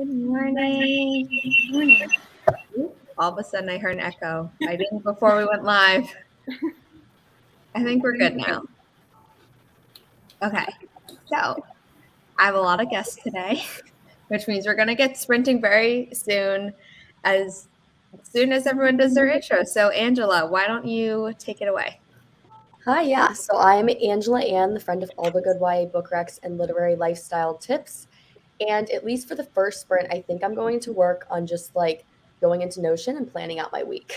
Good morning. Good morning. All of a sudden I heard an echo. I didn't before we went live. I think we're good now. Okay, so I have a lot of guests today, which means we're going to get sprinting very soon as soon as everyone does their intro. So Angela, why don't you take it away? Hi, yeah. So I'm Angela Ann, the friend of all the good YA book recs and literary lifestyle tips. And at least for the first sprint, I think I'm going to work on just like going into Notion and planning out my week.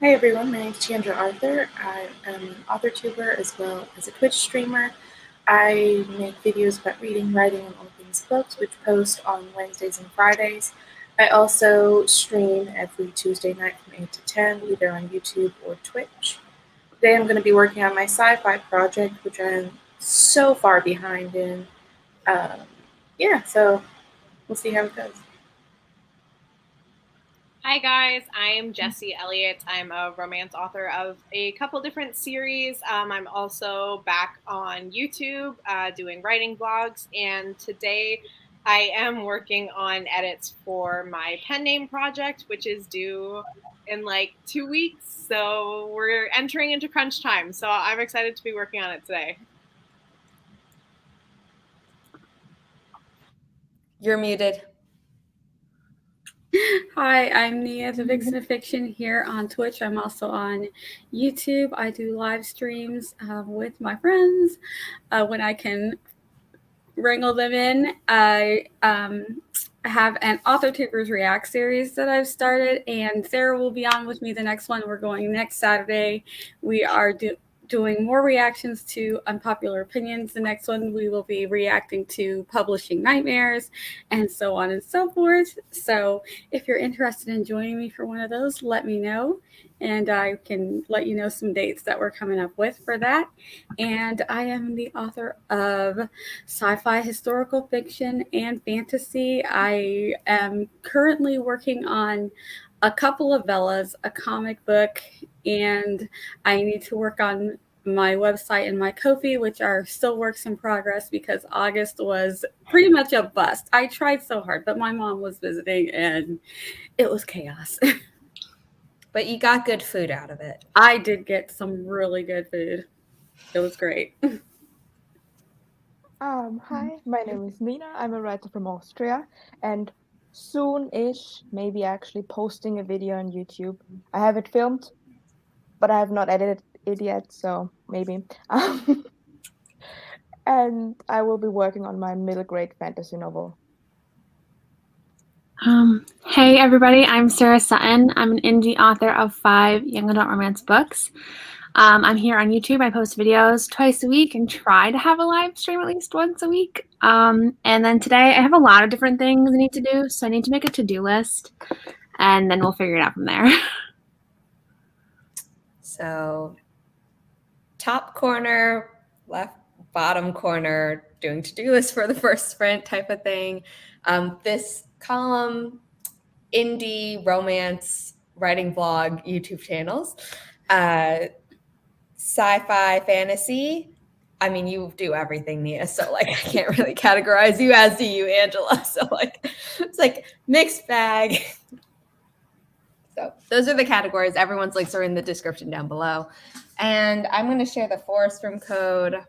Hi everyone, my name is Chandra Arthur. I am an author tuber as well as a Twitch streamer. I make videos about reading, writing, and all things books, which post on Wednesdays and Fridays. I also stream every Tuesday night from 8 to 10, either on YouTube or Twitch. Today I'm going to be working on my sci-fi project, which I'm so far behind in. So we'll see how it goes. Hi guys, I'm Jessi Elliott. I'm a romance author of a couple different series. I'm also back on YouTube doing writing vlogs, and today I am working on edits for my pen name project, which is due in like 2 weeks. So we're entering into crunch time. So I'm excited to be working on it today. You're muted. Hi, I'm Nia, the Vixen of Fiction here on Twitch. I'm also on YouTube. I do live streams with my friends when I can wrangle them in. I have an Author Tubers React series that I've started, and Sarah will be on with me the next one. We're going next Saturday. We are doing more reactions to unpopular opinions. The next one we will be reacting to publishing nightmares and so on and so forth. So if you're interested in joining me for one of those, let me know, and I can let you know some dates that we're coming up with for that. And I am the author of sci-fi, historical fiction, and fantasy. I am currently working on a couple of Bellas, a comic book, and I need to work on my website and my Ko-fi, which are still works in progress because August was pretty much a bust. I tried so hard, but my mom was visiting and it was chaos. But you got good food out of it. I did get some really good food. It was great. Hi, my name is Nina. I'm a writer from Austria, and soon-ish, maybe actually posting a video on YouTube. I have it filmed, but I have not edited it yet, so maybe. And I will be working on my middle grade fantasy novel. Hey everybody, I'm Sarah Sutton. I'm an indie author of 5 young adult romance books. I'm here on YouTube. I post videos twice a week and try to have a live stream at least once a week. And then today I have a lot of different things I need to do, so I need to make a to-do list, and then we'll figure it out from there. So top corner, left bottom corner, doing to-do list for the first sprint type of thing. This column, indie romance writing vlog YouTube channels, sci-fi fantasy. I mean, you do everything, Nia, so like I can't really categorize you, as do you, Angela. So like it's like mixed bag. So those are the categories. Everyone's links are in the description down below. And I'm going to share the Forest Room code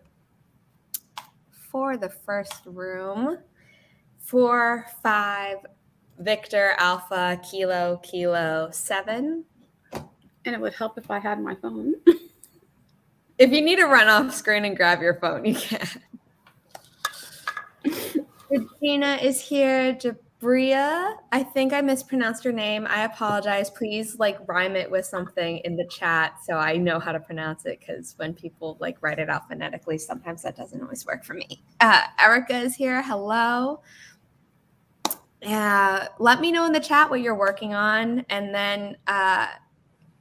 for the first room. 45 Victor Alpha Kilo 7. And it would help if I had my phone. If you need to run off screen and grab your phone, you can. Regina is here. Jabria, I think I mispronounced her name. I apologize. Please rhyme it with something in the chat so I know how to pronounce it, because when people write it out phonetically, sometimes that doesn't always work for me. Erica is here. Hello. Let me know in the chat what you're working on, and then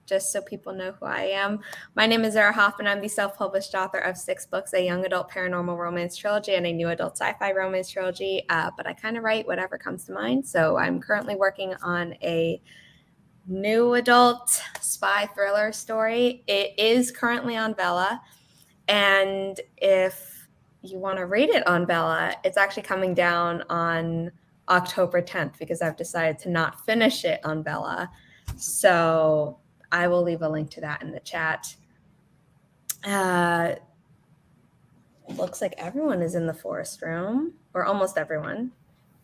just so people know who I am. My name is Zara Hoffman. I'm the self-published author of 6 books, a young adult paranormal romance trilogy and a new adult sci-fi romance trilogy, but I kind of write whatever comes to mind. So I'm currently working on a new adult spy thriller story. It is currently on Vella, and if you want to rate it on Bella, it's actually coming down on October 10th because I've decided to not finish it on Bella. So I will leave a link to that in the chat. Looks like everyone is in the forest room, or almost everyone.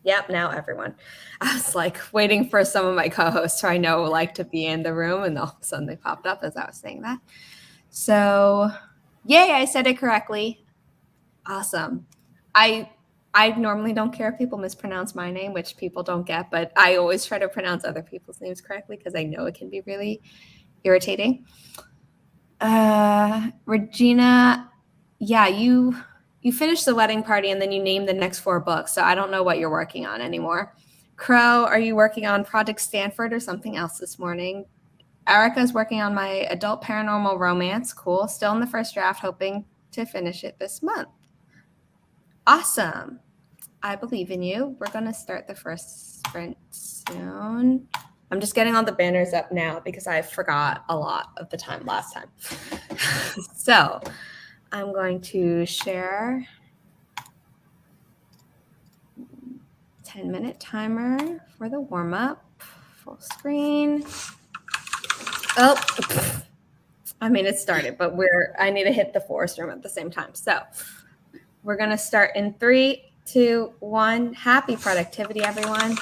Yep, now everyone. I was like waiting for some of my co-hosts who I know like to be in the room, and all of a sudden they popped up as I was saying that. So, yay, I said it correctly. Awesome. I normally don't care if people mispronounce my name, which people don't get, but I always try to pronounce other people's names correctly because I know it can be really irritating. Regina, yeah, you finished the wedding party and then you named the next 4 books, so I don't know what you're working on anymore. Crow, are you working on Project Stanford or something else this morning? Erica's working on my adult paranormal romance. Cool. Still in the first draft, hoping to finish it this month. Awesome. I believe in you. We're going to start the first sprint soon. I'm just getting all the banners up now because I forgot a lot of the time last time. So I'm going to share 10-minute timer for the warm-up. Full screen. Oh, I mean, it started, but I need to hit the forest room at the same time. So we're going to start in 3, 2, 1. Happy productivity, everyone.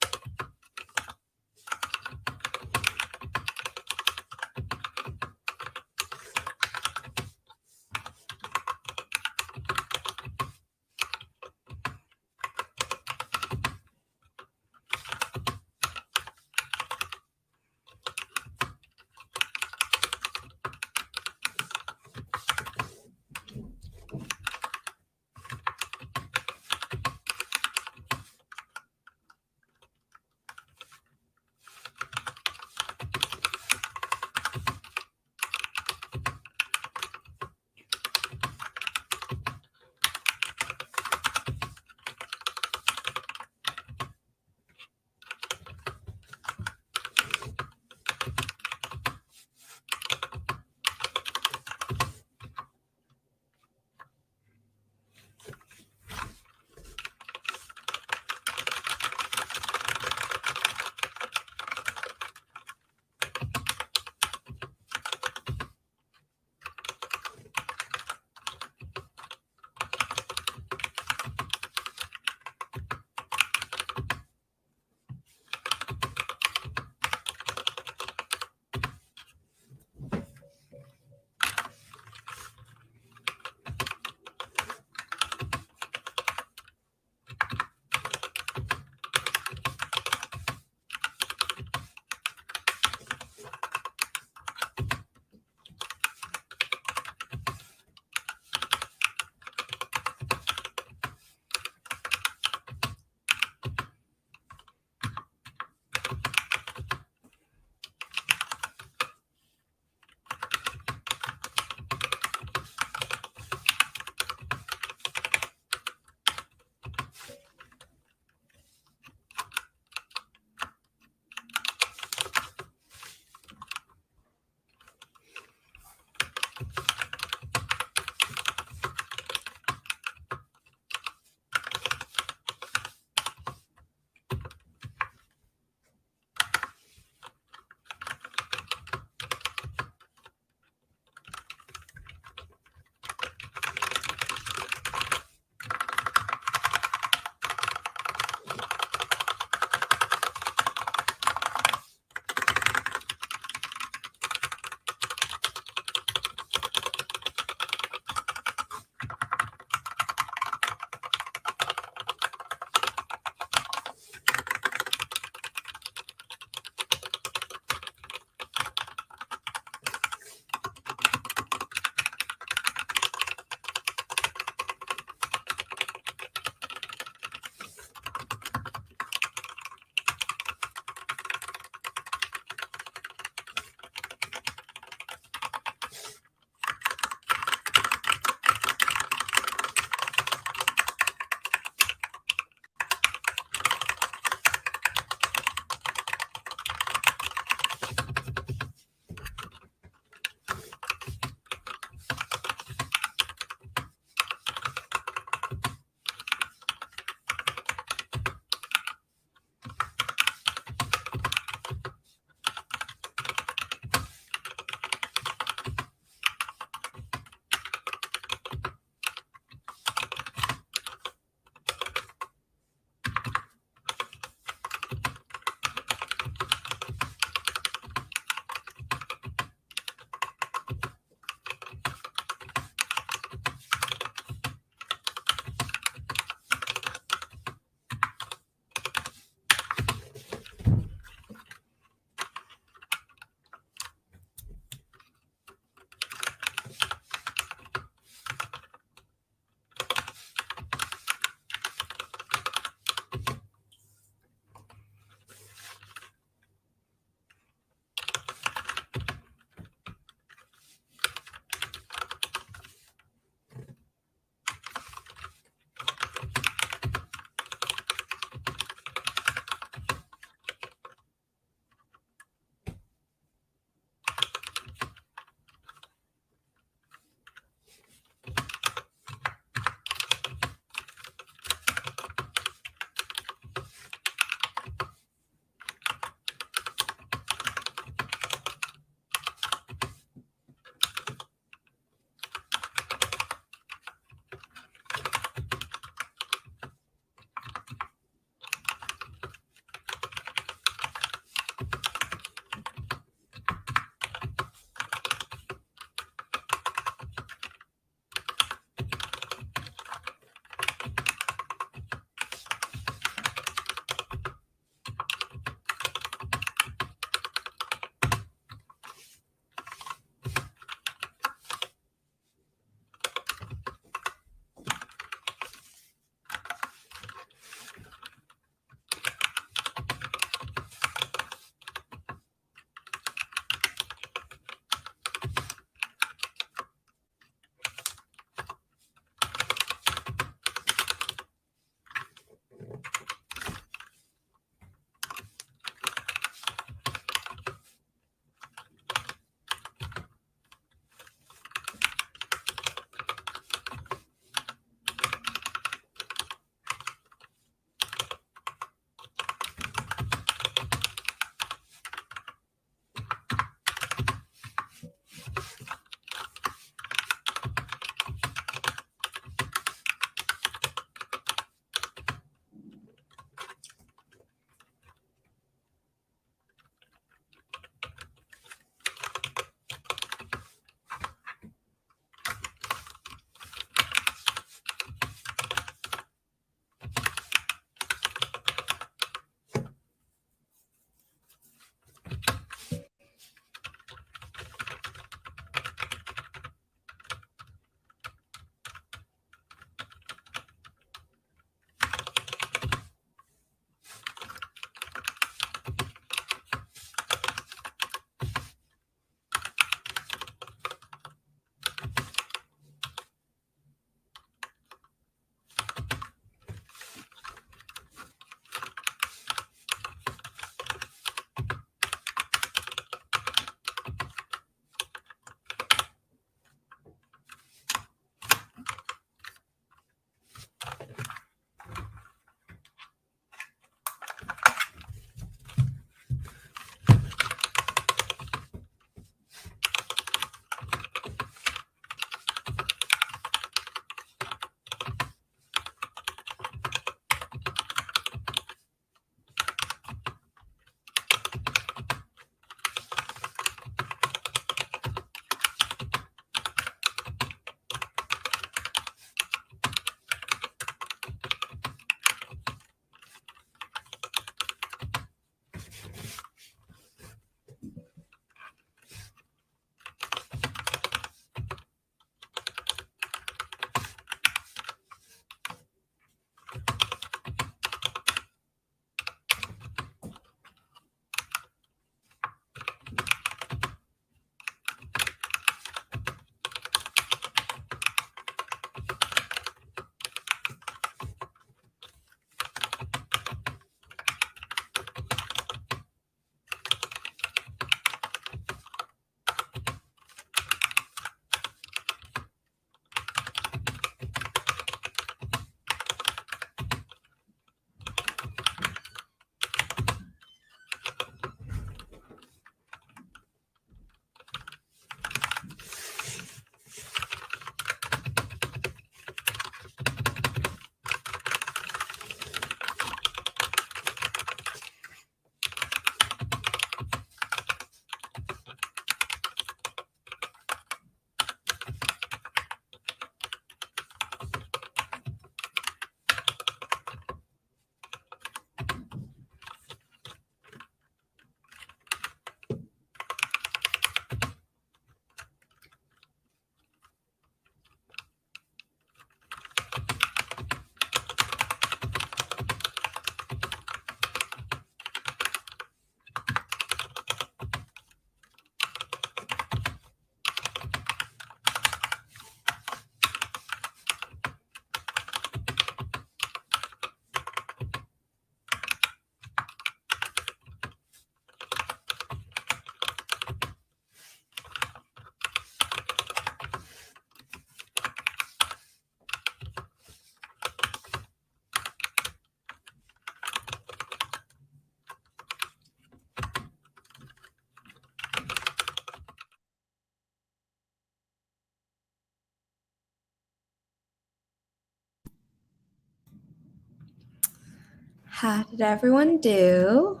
How did everyone do?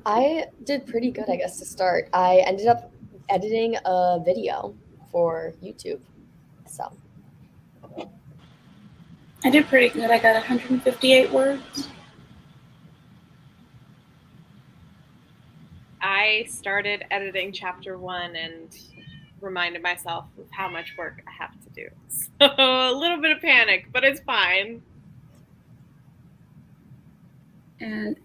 I did pretty good, I guess, to start. I ended up editing a video for YouTube. So I did pretty good. I got 158 words. I started editing chapter 1 and reminded myself of how much work I have to do. So a little bit of panic, but it's fine. And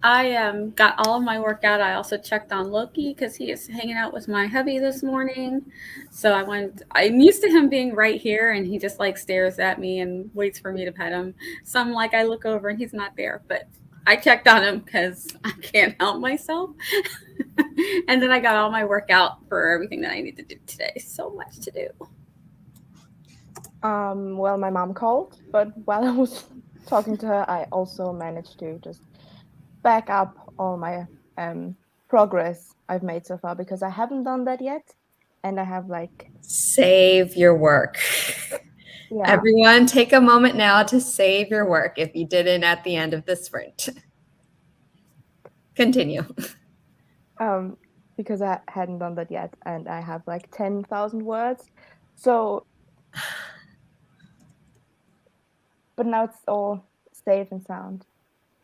I got all of my work out. I also checked on Loki because he is hanging out with my hubby this morning. So I'm used to him being right here, and he just like stares at me and waits for me to pet him. So I'm like, I look over and he's not there, but I checked on him because I can't help myself. And then I got all my work out for everything that I need to do today. So much to do. Well, my mom called, but while I was talking to her, I also managed to just back up all my progress I've made so far, because I haven't done that yet, and I have like Save your work. yeah. Everyone, take a moment now to save your work if you didn't at the end of the sprint. Continue. Because I hadn't done that yet, and I have like 10,000 words. So, but now it's all safe and sound.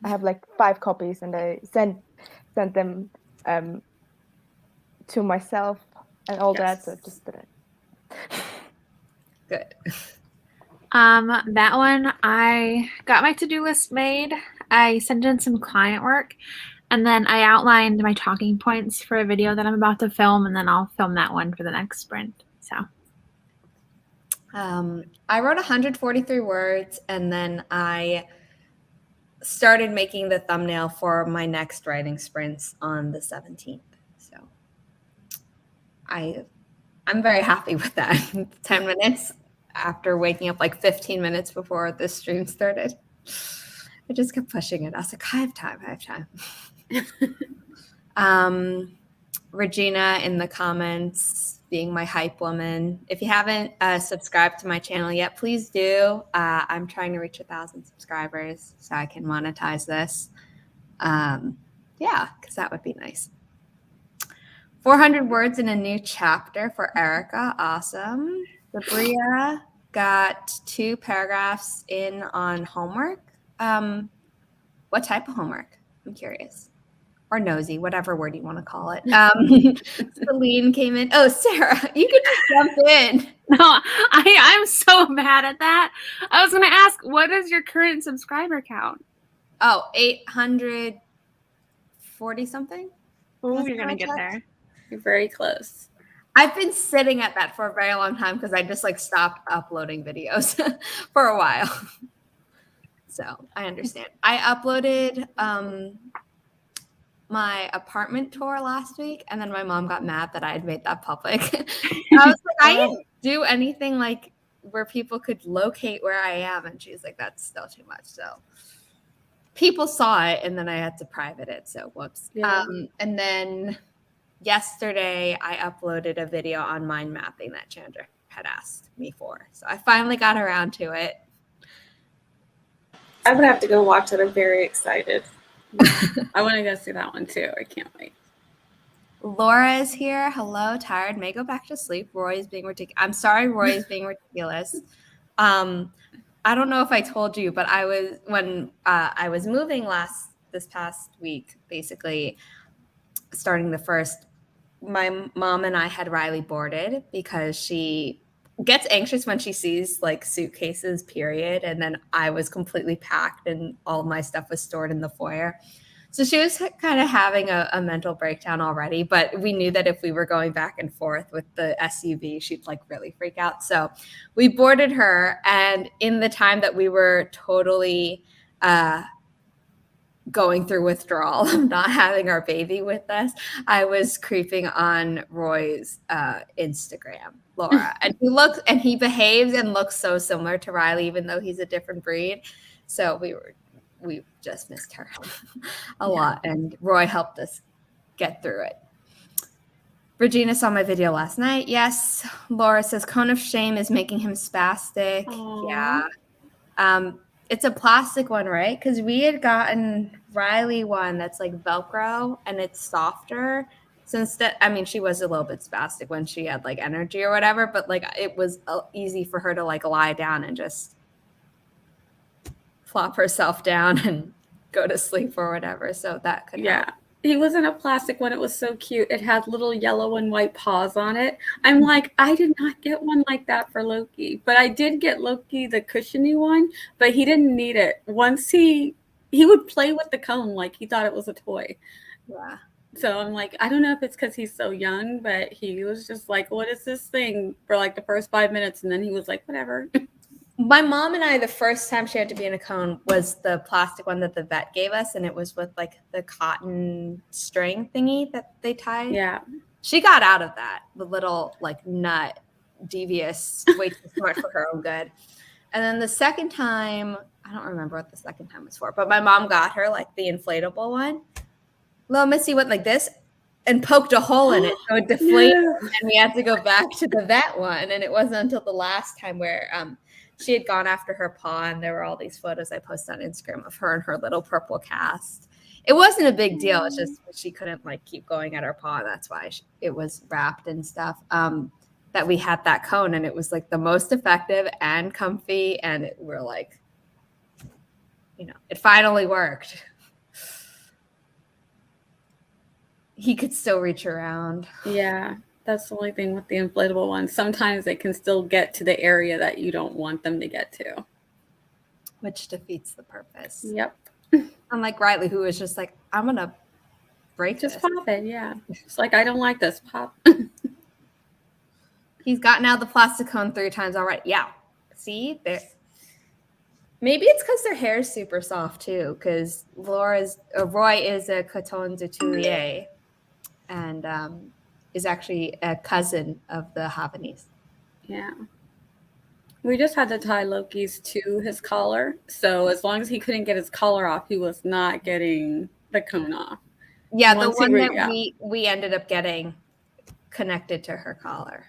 I have like 5 copies, and I sent them to myself and all that. So just did it. Good. That one, I got my to-do list made. I sent in some client work, and then I outlined my talking points for a video that I'm about to film, and then I'll film that one for the next sprint. So I wrote 143 words, and then I started making the thumbnail for my next writing sprints on the 17th. So I'm very happy with that. 10 minutes after waking up like 15 minutes before this stream started. I just kept pushing it. I was like, I have time. Regina in the comments being my hype woman. If you haven't subscribed to my channel yet, please do. I'm trying to reach 1,000 subscribers so I can monetize this. Yeah, because that would be nice. 400 words in a new chapter for Erica. Awesome. Sabria got 2 paragraphs in on homework. What type of homework? I'm curious. Or nosy, whatever word you want to call it. Celine came in. Oh, Sarah, you can just jump in. no, I'm so mad at that. I was gonna ask, what is your current subscriber count? Oh, 840 something. Oh, you're gonna get there. You're very close. I've been sitting at that for a very long time because I just like stopped uploading videos for a while. So I understand. I uploaded my apartment tour last week, and then my mom got mad that I had made that public. I was like, I didn't do anything like where people could locate where I am, and she's like, that's still too much. So people saw it, and then I had to private it. So whoops. Yeah. And then yesterday I uploaded a video on mind mapping that Chandra had asked me for. So I finally got around to it. I would have to go watch it. I'm very excited. I want to go see that one too. I can't wait. Laura is here. Hello, tired. May go back to sleep. Roy is being ridiculous. I'm sorry, Roy is being ridiculous. I don't know if I told you, but when I was moving this past week, basically starting the 1st, my mom and I had Riley boarded because she gets anxious when she sees like suitcases, period. And then I was completely packed and all of my stuff was stored in the foyer. So she was kind of having a mental breakdown already, but we knew that if we were going back and forth with the SUV, she'd like really freak out. So we boarded her, and in the time that we were totally going through withdrawal of not having our baby with us, I was creeping on Roy's Instagram, Laura, and he behaves and looks so similar to Riley, even though he's a different breed. So we just missed her a lot, and Roy helped us get through it. Regina saw my video last night. Yes. Laura says cone of shame is making him spastic. Aw. Yeah. It's a plastic one, right? Because we had gotten Riley one that's like Velcro and it's softer. So instead, I mean, she was a little bit spastic when she had like energy or whatever, but like it was easy for her to like lie down and just flop herself down and go to sleep or whatever. So that could help. He was in a plastic one. It was so cute. It had little yellow and white paws on it. I'm like, I did not get one like that for Loki, but I did get Loki the cushiony one, but he didn't need it. Once he would play with the cone like he thought it was a toy. Yeah. So I'm like, I don't know if it's because he's so young, but he was just like, what is this thing for like the first 5 minutes? And then he was like, whatever. My mom and I, the first time she had to be in a cone was the plastic one that the vet gave us, and it was with like the cotton string thingy that they tied. Yeah. She got out of that, the little like nut, devious, way too smart for her own good. And then the second time, I don't remember what the second time was for, but my mom got her like the inflatable one. Little Missy went like this and poked a hole in it, so it deflated, and we had to go back to the vet one. And it wasn't until the last time where she had gone after her paw, and there were all these photos I posted on Instagram of her and her little purple cast. It wasn't a big deal. It's just she couldn't like keep going at her paw. And that's why it was wrapped and stuff. That we had that cone, and it was like the most effective and comfy. And we're like, it finally worked. He could still reach around. Yeah. That's the only thing with the inflatable ones. Sometimes they can still get to the area that you don't want them to get to. Which defeats the purpose. Yep. Unlike Riley, who was just like, I'm going to break Just this. pop it, yeah. It's like, I don't like this. Pop. He's gotten out the plastic cone 3 times already. Yeah. See? There. Maybe it's because their hair is super soft, too, because Roy is a coton de Tuileries. And is actually a cousin of the Havanese. Yeah. We just had to tie Loki's to his collar. So as long as he couldn't get his collar off, he was not getting the cone off. Yeah, the one that we ended up getting connected to her collar.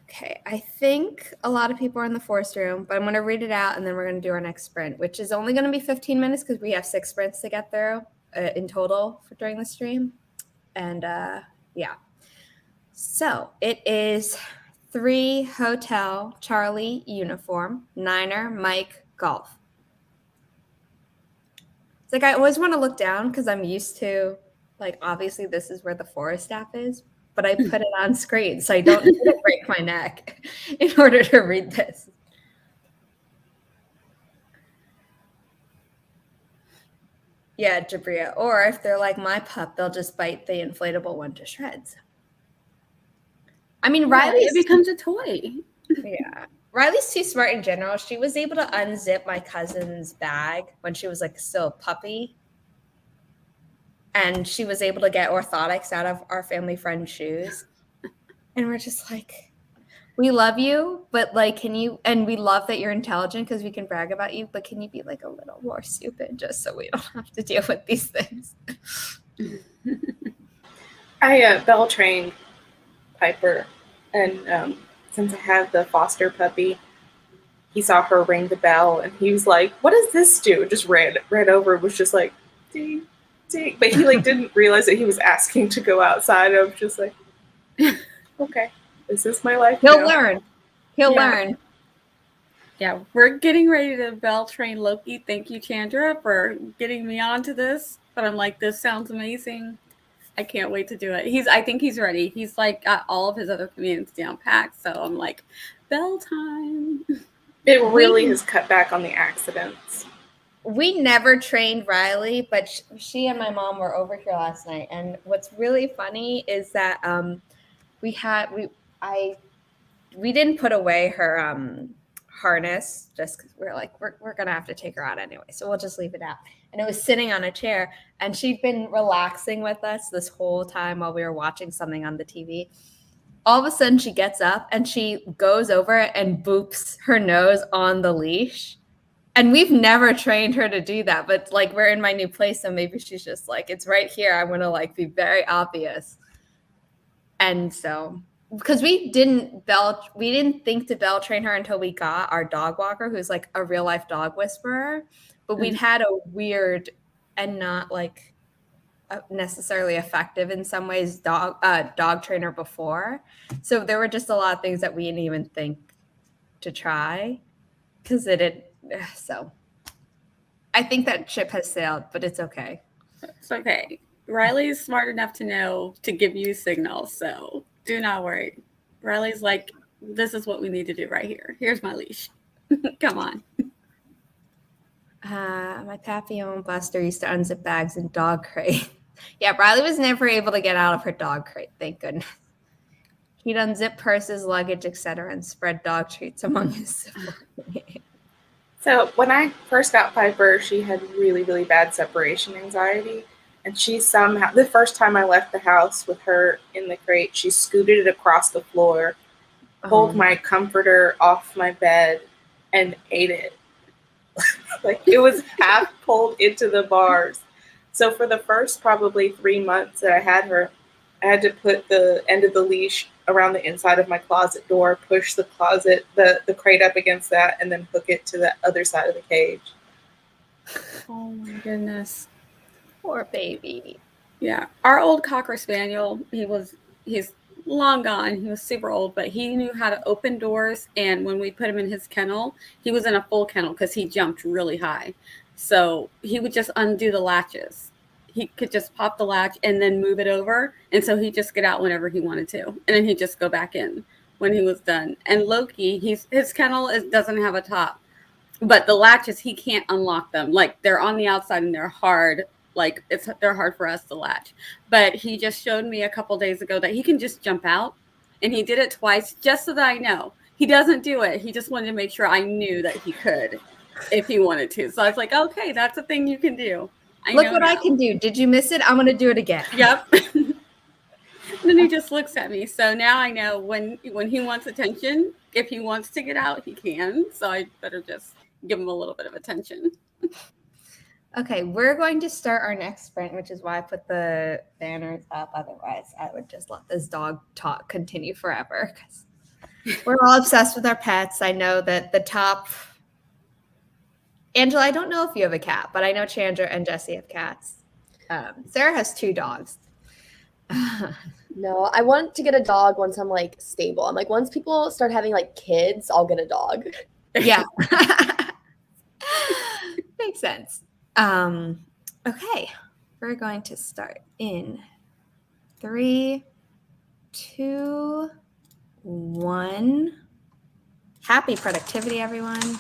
Okay, I think a lot of people are in the forest room, but I'm going to read it out and then we're going to do our next sprint, which is only going to be 15 minutes because we have 6 sprints to get through in total during the stream. And yeah, so it is 3 Hotel Charlie uniform, Niner Mike golf. It's like I always want to look down because I'm used to, like, obviously this is where the forest staff is, but I put it on screen so I don't need to break my neck in order to read this. Yeah, Jabria. Or if they're like my pup, they'll just bite the inflatable one to shreds. I mean, It becomes a toy. Yeah. Riley's too smart in general. She was able to unzip my cousin's bag when she was like still a puppy. And she was able to get orthotics out of our family friend's shoes. And we're just like, we love you, but like, and we love that you're intelligent because we can brag about you, but can you be like a little more stupid just so we don't have to deal with these things? I bell trained Piper, and since I have the foster puppy, he saw her ring the bell, and he was like, "What does this do?" Just ran over, was just like, ding, ding. But he like didn't realize that he was asking to go outside. I was just like, okay, this is my life. He'll learn. He'll learn. Yeah, we're getting ready to bell train Loki. Thank you, Chandra, for getting me onto this. But I'm like, this sounds amazing. I can't wait to do it. I think he's ready. He's like got all of his other commands down packed. So I'm like, bell time. It really has cut back on the accidents. We never trained Riley, but she and my mom were over here last night. And what's really funny is that we didn't put away her harness just because we're like, we're going to have to take her out anyway. So we'll just leave it out. And it was sitting on a chair, and she'd been relaxing with us this whole time while we were watching something on the TV. All of a sudden she gets up and she goes over and boops her nose on the leash. And we've never trained her to do that, but like we're in my new place, so maybe she's just like, it's right here. I'm going to like be very obvious. And so, because we didn't think to bell train her until we got our dog walker, who's like a real life dog whisperer. But we'd had a weird and not like necessarily effective in some ways dog trainer before. So there were just a lot of things that we didn't even think to try because it had. So I think that ship has sailed, but it's okay. It's okay. Riley's smart enough to know to give you signals, so do not worry. Riley's like, this is what we need to do right here. Here's my leash. Come on. My Papillon Buster used to unzip bags in dog crate. Yeah, Riley was never able to get out of her dog crate, thank goodness. He'd unzip purses, luggage, etc., and spread dog treats among his siblings. So when I first got Piper, she had really, really bad separation anxiety. And she somehow, the first time I left the house with her in the crate, she scooted it across the floor, pulled my comforter off my bed, and ate it. Like it was half pulled into the bars. So for the first probably 3 months that I had her, I had to put the end of the leash around the inside of my closet door, push the crate up against that, and then hook it to the other side of the cage. Oh my goodness. Poor baby. Yeah. Our old Cocker Spaniel, he's long gone. He was super old, but he knew how to open doors. And when we put him in his kennel, he was in a full kennel because he jumped really high. So he would just undo the latches. He could just pop the latch and then move it over. And so he'd just get out whenever he wanted to. And then he'd just go back in when he was done. And Loki, his kennel doesn't have a top. But the latches, he can't unlock them. Like they're on the outside and they're hard. Like they're hard for us to latch. But he just showed me a couple days ago that he can just jump out. And he did it twice just so that I know. He doesn't do it. He just wanted to make sure I knew that he could if he wanted to. So I was like, okay, that's a thing you can do. Look what I can do. Did you miss it? I'm going to do it again. Yep. Then he just looks at me. So now I know when he wants attention, if he wants to get out, he can. So I better just give him a little bit of attention. Okay, we're going to start our next sprint, which is why I put the banners up. Otherwise, I would just let this dog talk continue forever because we're all obsessed with our pets. I know that the top... Angela, I don't know if you have a cat, but I know Chandra and Jessi have cats. Sarah has 2 dogs. No, I want to get a dog once I'm like stable. I'm like, once people start having like kids, I'll get a dog. Yeah. Makes sense. Okay, we're going to start in 3, 2, 1. Happy productivity, everyone.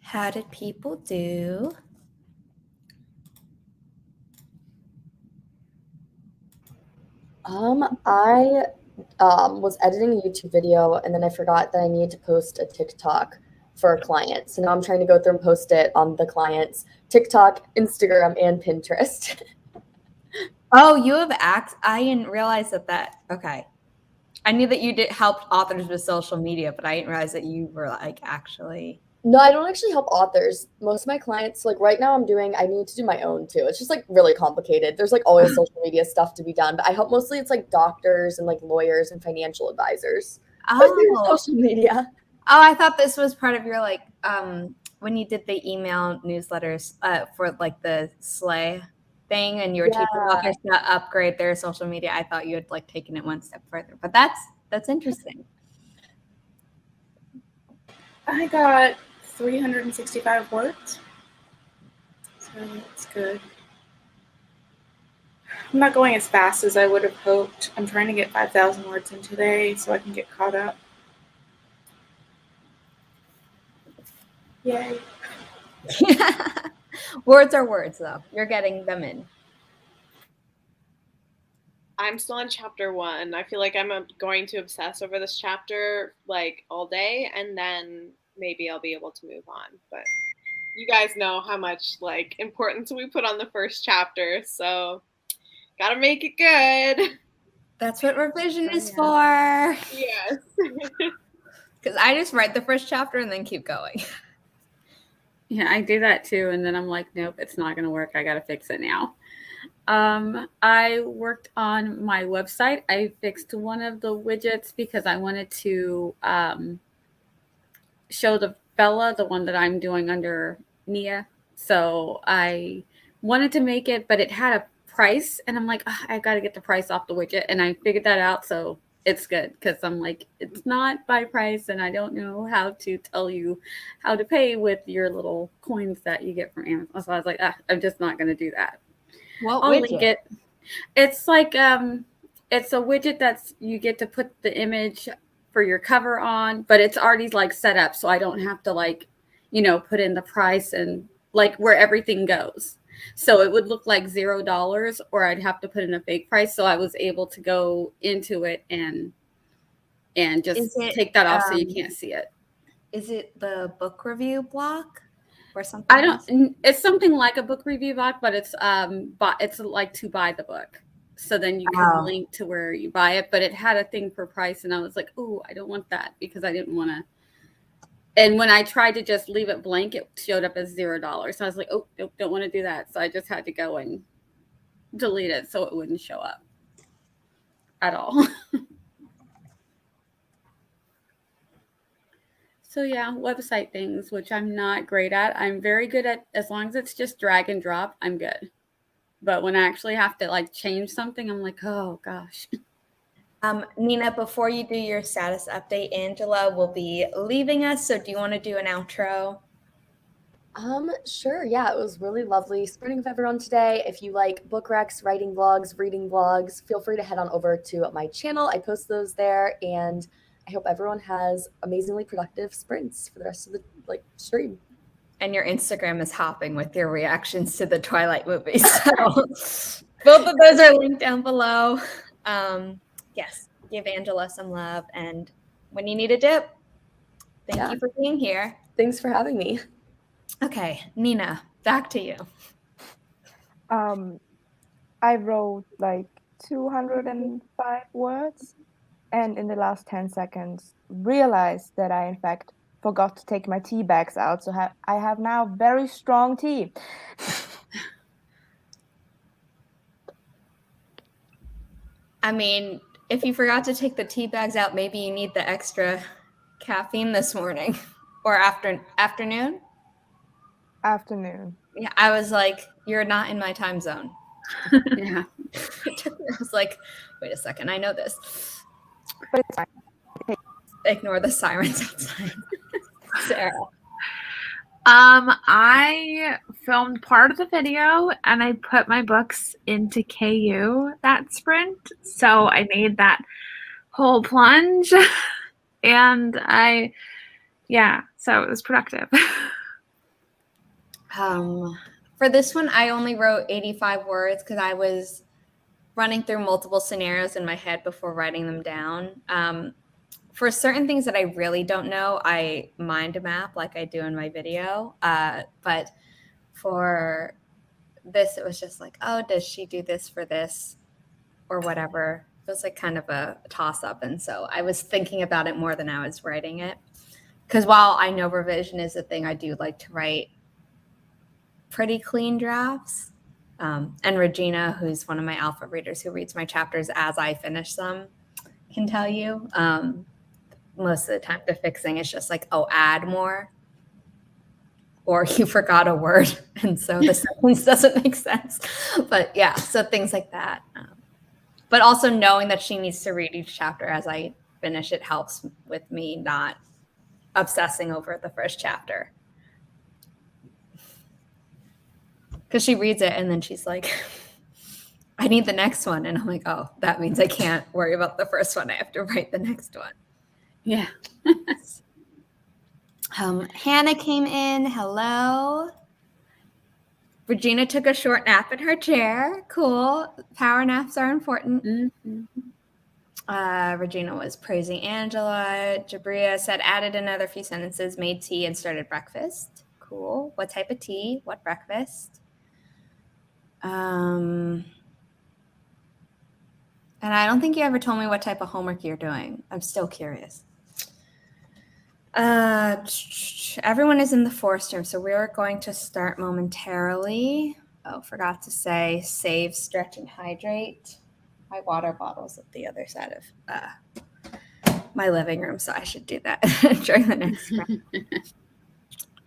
How did people do? I was editing a YouTube video and then I forgot that I needed to post a TikTok for a client. So now I'm trying to go through and post it on the client's TikTok, Instagram, and Pinterest. Oh, you have I didn't realize that. Okay. I knew that you did help authors with social media, but I didn't realize that you were like actually. No, I don't actually help authors. Most of my clients, like right now I need to do my own too. It's just like really complicated. There's like always social media stuff to be done, but I help mostly it's like doctors and like lawyers and financial advisors. Oh, Social media. Oh, I thought this was part of your like when you did the email newsletters for like the sleigh thing and you were teaching authors to upgrade their social media. I thought you had like taken it one step further, but that's interesting. I got 365 words, so that's good. I'm not going as fast as I would have hoped. I'm trying to get 5,000 words in today so I can get caught up. Yay. Words are words, though. You're getting them in. I'm still on chapter 1. I feel like I'm going to obsess over this chapter like all day, and then maybe I'll be able to move on. But you guys know how much like importance we put on the first chapter, so gotta make it good. That's what revision is for. Yes. Because I just write the first chapter and then keep going. Yeah, I do that too. And then I'm like, nope, it's not going to work. I got to fix it now. I worked on my website. I fixed one of the widgets because I wanted to show the Bella, the one that I'm doing under Nia. So I wanted to make it, but it had a price. And I'm like, I got to get the price off the widget. And I figured that out. So it's good because I'm like, it's not by price. And I don't know how to tell you how to pay with your little coins that you get from Amazon. So I was like, I'm just not going to do that. What I'll widget? link it. It's like it's a widget that's you get to put the image for your cover on, but it's already like set up, so I don't have to like, put in the price and like where everything goes. So it would look like $0, or I'd have to put in a fake price. So I was able to go into it and just take that off so you can't see it. Is it the book review block? Or something I don't. else? It's something like a book review block, but it's like to buy the book. So then you can link to where you buy it. But it had a thing for price, and I was like, oh, I don't want that because I didn't want to. And when I tried to just leave it blank, it showed up as $0. So I was like, oh, nope, don't want to do that. So I just had to go and delete it so it wouldn't show up at all. So yeah, website things, which I'm not great at. I'm very good at, as long as it's just drag and drop, I'm good. But when I actually have to like change something, I'm like, oh gosh. Nina, before you do your status update, Angela will be leaving us. So do you want to do an outro? Sure. Yeah, it was really lovely spending with everyone today. If you like book recs, writing vlogs, reading vlogs, feel free to head on over to my channel. I post those there, and I hope everyone has amazingly productive sprints for the rest of the stream. And your Instagram is hopping with your reactions to the Twilight movies. So both of those are linked down below. Yes, give Angela some love. And when you need a dip, thank you for being here. Thanks for having me. Okay, Nina, back to you. I wrote like 205 words. And in the last 10 seconds, realized that I, in fact, forgot to take my tea bags out. So I have now very strong tea. I mean, if you forgot to take the tea bags out, maybe you need the extra caffeine this morning or afternoon? Afternoon. Yeah, I was like, you're not in my time zone. Yeah. I was like, wait a second, I know this. But it's fine. Ignore the sirens outside. Sarah. I filmed part of the video and I put my books into KU that sprint. So I made that whole plunge and so it was productive. For this one, I only wrote 85 words because I was running through multiple scenarios in my head before writing them down. For certain things that I really don't know, I mind map like I do in my video. But for this, it was just like, oh, does she do this for this or whatever? It was like kind of a toss up. And so I was thinking about it more than I was writing it. Because while I know revision is a thing, I do like to write pretty clean drafts. And Regina, who's one of my alpha readers who reads my chapters as I finish them, can tell you. Most of the time the fixing is just like, oh, add more. Or you forgot a word, and so the sentence doesn't make sense. But yeah, so things like that. But also knowing that she needs to read each chapter as I finish it helps with me not obsessing over the first chapter. Because she reads it and then she's like, I need the next one. And I'm like, oh, that means I can't worry about the first one. I have to write the next one. Yeah. Hannah came in. Hello. Regina took a short nap in her chair. Cool. Power naps are important. Mm-hmm. Regina was praising Angela. Jabria said, added another few sentences, made tea, and started breakfast. Cool. What type of tea? What breakfast? And I don't think you ever told me what type of homework you're doing. I'm still curious. Everyone is in the forest room, so we're going to start momentarily. Oh, forgot to say, save, stretch, and hydrate. My water bottle's at the other side of my living room, so I should do that during the next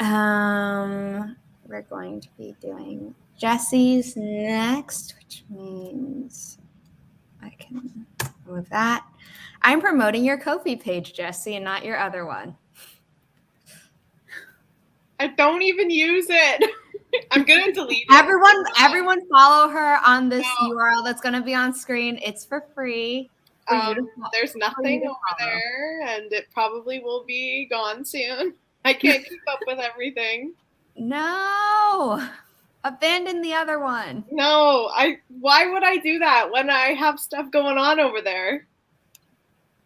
round. We're going to be doing Jessi's next, which means I can remove that. I'm promoting your Ko-fi page, Jessi, and not your other one. I don't even use it. I'm going to delete it. Everyone follow her on this URL that's going to be on screen. It's for free. There's nothing over there, and it probably will be gone soon. I can't keep up with everything. No. Abandon the other one. No, why would I do that when I have stuff going on over there?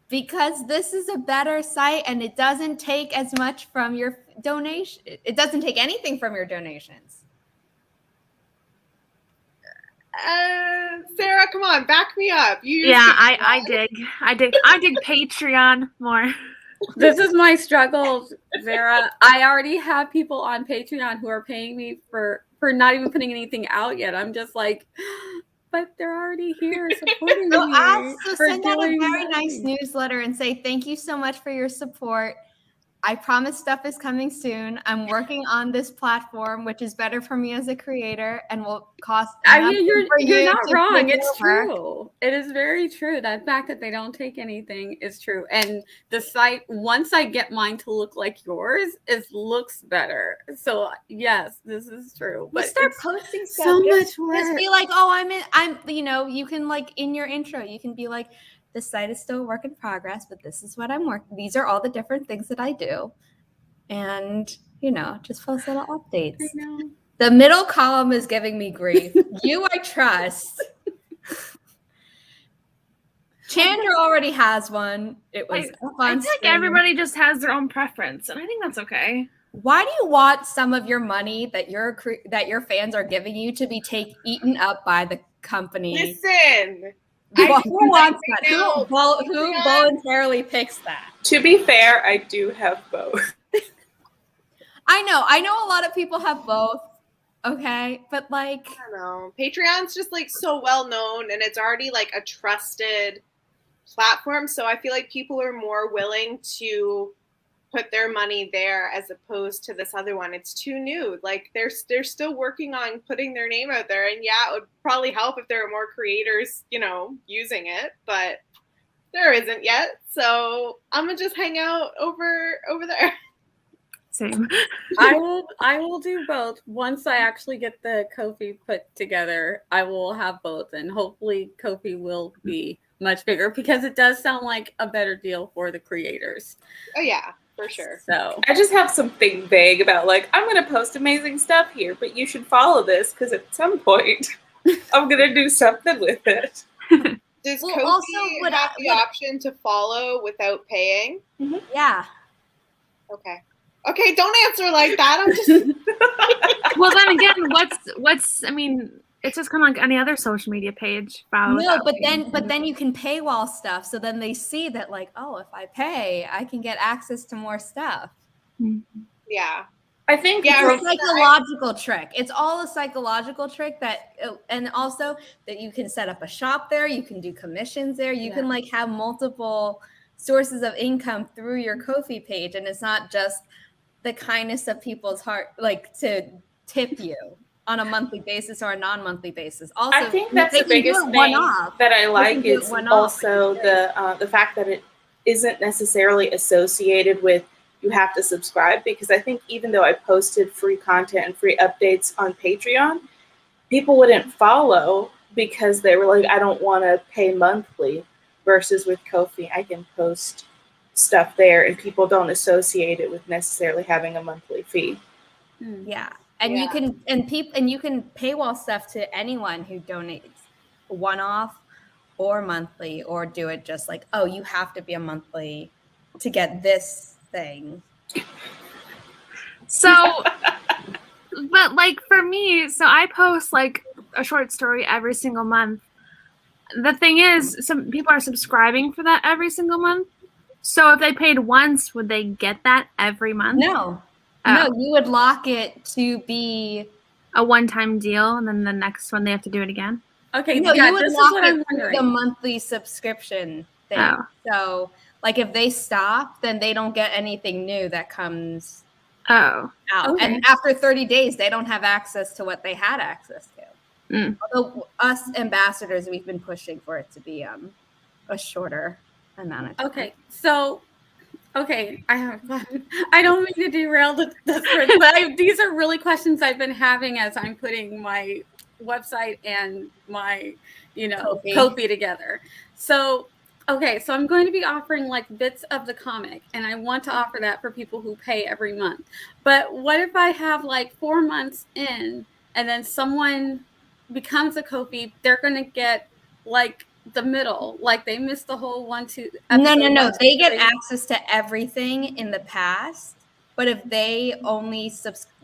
Because this is a better site and it doesn't take as much from your donation. It doesn't take anything from your donations. Sarah, come on, back me up. I dig Patreon more. This is my struggle, Sarah. I already have people on Patreon who are paying me for not even putting anything out yet. I'm just like, but they're already here supporting me. So send out a very nice newsletter and say, thank you so much for your support. I promise stuff is coming soon. I'm working on this platform, which is better for me as a creator and will cost. I mean, you're not wrong. It's true. It is very true. That fact that they don't take anything is true. And the site, once I get mine to look like yours, it looks better. So yes, this is true. But start posting stuff. So much work. Just be like, oh, I'm. You can like in your intro, you can be like, the site is still a work in progress, but this is what I'm working. These are all the different things that I do. And, just post little updates. I know. The middle column is giving me grief. You, I trust. Chandra already has one. It was I think everybody just has their own preference, and I think that's okay. Why do you want some of your money that your fans are giving you to be eaten up by the company? Listen. Who wants that? Who voluntarily picks that? To be fair, I do have both. I know a lot of people have both. Okay, but I don't know. Patreon's just so well known, and it's already a trusted platform. So I feel like people are more willing to put their money there as opposed to this other one. It's too new. They're still working on putting their name out there, and yeah, it would probably help if there were more creators, using it, but there isn't yet. So I'm gonna just hang out over there. Same. I will do both. Once I actually get the Ko-fi put together, I will have both, and hopefully Ko-fi will be much bigger because it does sound like a better deal for the creators. Oh yeah. For sure. So I just have something vague about like, I'm going to post amazing stuff here, but you should follow this because at some point I'm going to do something with it. Does Well, Ko-fi also, have the option to follow without paying? Yeah. Okay. Okay, don't answer like that. I'm just Well, then again, what's? I mean, it's just kind of like any other social media page. No, but then you can paywall stuff. So then they see that like, oh, if I pay, I can get access to more stuff. yeah. I think It's a psychological trick. It's all a psychological trick and also that you can set up a shop there. You can do commissions there. You can like have multiple sources of income through your Ko-fi page. And it's not just the kindness of people's heart, like to tip you on a monthly basis or a non-monthly basis. Also, I think that's the biggest thing that I like is also the fact that it isn't necessarily associated with you have to subscribe, because I think even though I posted free content and free updates on Patreon, people wouldn't follow because they were like, I don't want to pay monthly, versus with Ko-fi, I can post stuff there and people don't associate it with necessarily having a monthly fee. Yeah. And you can you can paywall stuff to anyone who donates one-off or monthly, or do it just like, oh, you have to be a monthly to get this thing. So, but like for me, so I post like a short story every single month. The thing is, some people are subscribing for that every single month. So if they paid once, would they get that every month? No. No, you would lock it to be a one-time deal, and then the next one they have to do it again. Okay, no, yeah, you would this is lock what it I'm to wondering. the monthly subscription thing. So like if they stop, then they don't get anything new that comes out. Okay. And after 30 days, they don't have access to what they had access to. Although us ambassadors, we've been pushing for it to be a shorter amount of time. Okay, so I don't mean to derail this, but these are really questions I've been having as I'm putting my website and my, Ko-fi together. So, okay, so I'm going to be offering like bits of the comic, and I want to offer that for people who pay every month. But what if I have like 4 months in, and then someone becomes a Ko-fi, they're going to get like the middle, like they missed the whole 1, 2. No. They get access to everything in the past, but if they only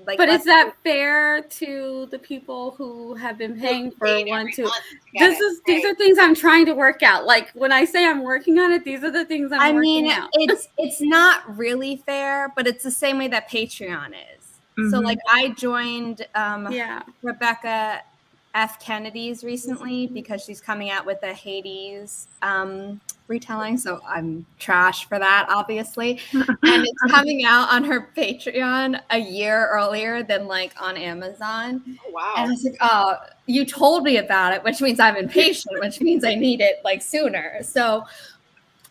but is that fair to the people who have been paying for 1, 2? These are things I'm trying to work out. Like when I say I'm working on it, these are the things I'm working out. It's not really fair, but it's the same way that Patreon is. So like I joined Rebecca F. Kennedy's recently because she's coming out with a Hades retelling. So I'm trash for that, obviously. And it's coming out on her Patreon a year earlier than like on Amazon. Oh, wow. And I was like, oh, you told me about it, which means I'm impatient, which means I need it like sooner. So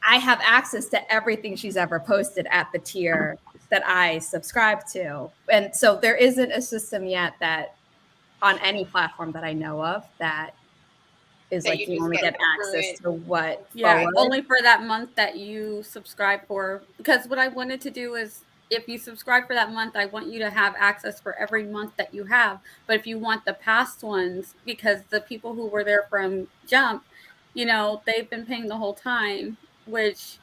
I have access to everything she's ever posted at the tier that I subscribe to. And so there isn't a system yet that on any platform that I know of that is like you only get access to what only for that month that you subscribe for. Because what I wanted to do is if you subscribe for that month, I want you to have access for every month that you have. But if you want the past ones, because the people who were there from Jump, they've been paying the whole time, which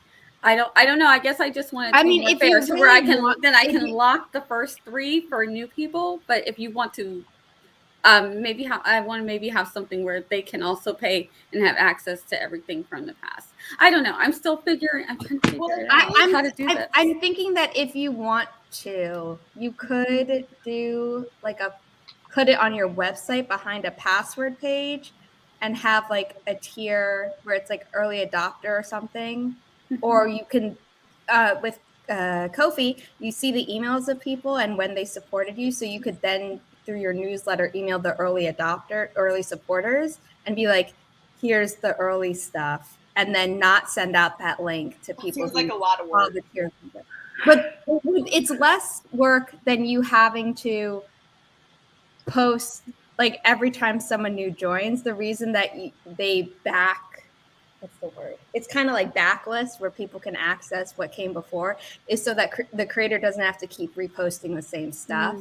I don't know. I guess I just wanted to be more fair, so where I can lock the first 3 for new people. But if you want to maybe have something where they can also pay and have access to everything from the past. I don't know. I'm still figuring. I'm trying to figure out how to do this. I'm thinking that if you want to, you could do put it on your website behind a password page, and have like a tier where it's like early adopter or something, or you can with Ko-fi, you see the emails of people and when they supported you, so you could then through your newsletter email the early supporters and be like, here's the early stuff, and then not send out that link to people. Seems like a lot of work. But it's less work than you having to post like every time someone new joins. The reason that they back what's the word? It's kind of like backlist where people can access what came before, is so that the creator doesn't have to keep reposting the same stuff.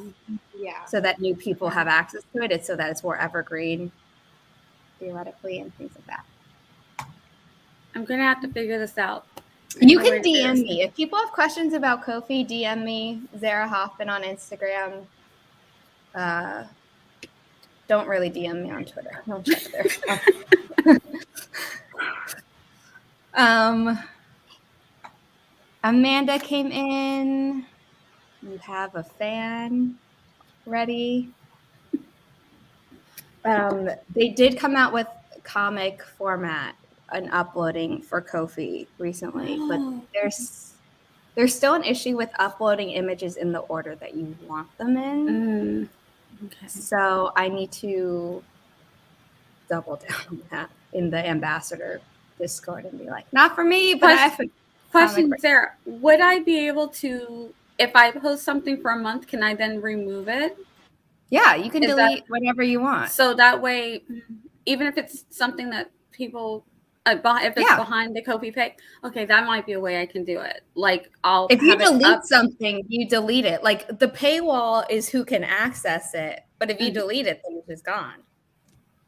Yeah. So that new people have access to it. It's so that it's more evergreen, theoretically, and things like that. I'm gonna have to figure this out. You can DM me. If people have questions about Ko-fi, DM me, Zara Hoffman on Instagram. Don't really DM me on Twitter. Don't check there. Amanda came in. You have a fan ready. They did come out with comic format and uploading for Ko-fi recently, but there's still an issue with uploading images in the order that you want them in. Okay. So I need to double down on that in the ambassador Discord and be like, not for me, but I have a Question, comic. Sarah, would I be able to, if I post something for a month, can I then remove it? Yeah, you can Is delete whatever you want. So that way, even if it's something that people, if it's behind the Ko-fi page, okay, that might be a way I can do it. Like if you delete something, you delete it. Like the paywall is who can access it, but if you delete it, then it's just gone.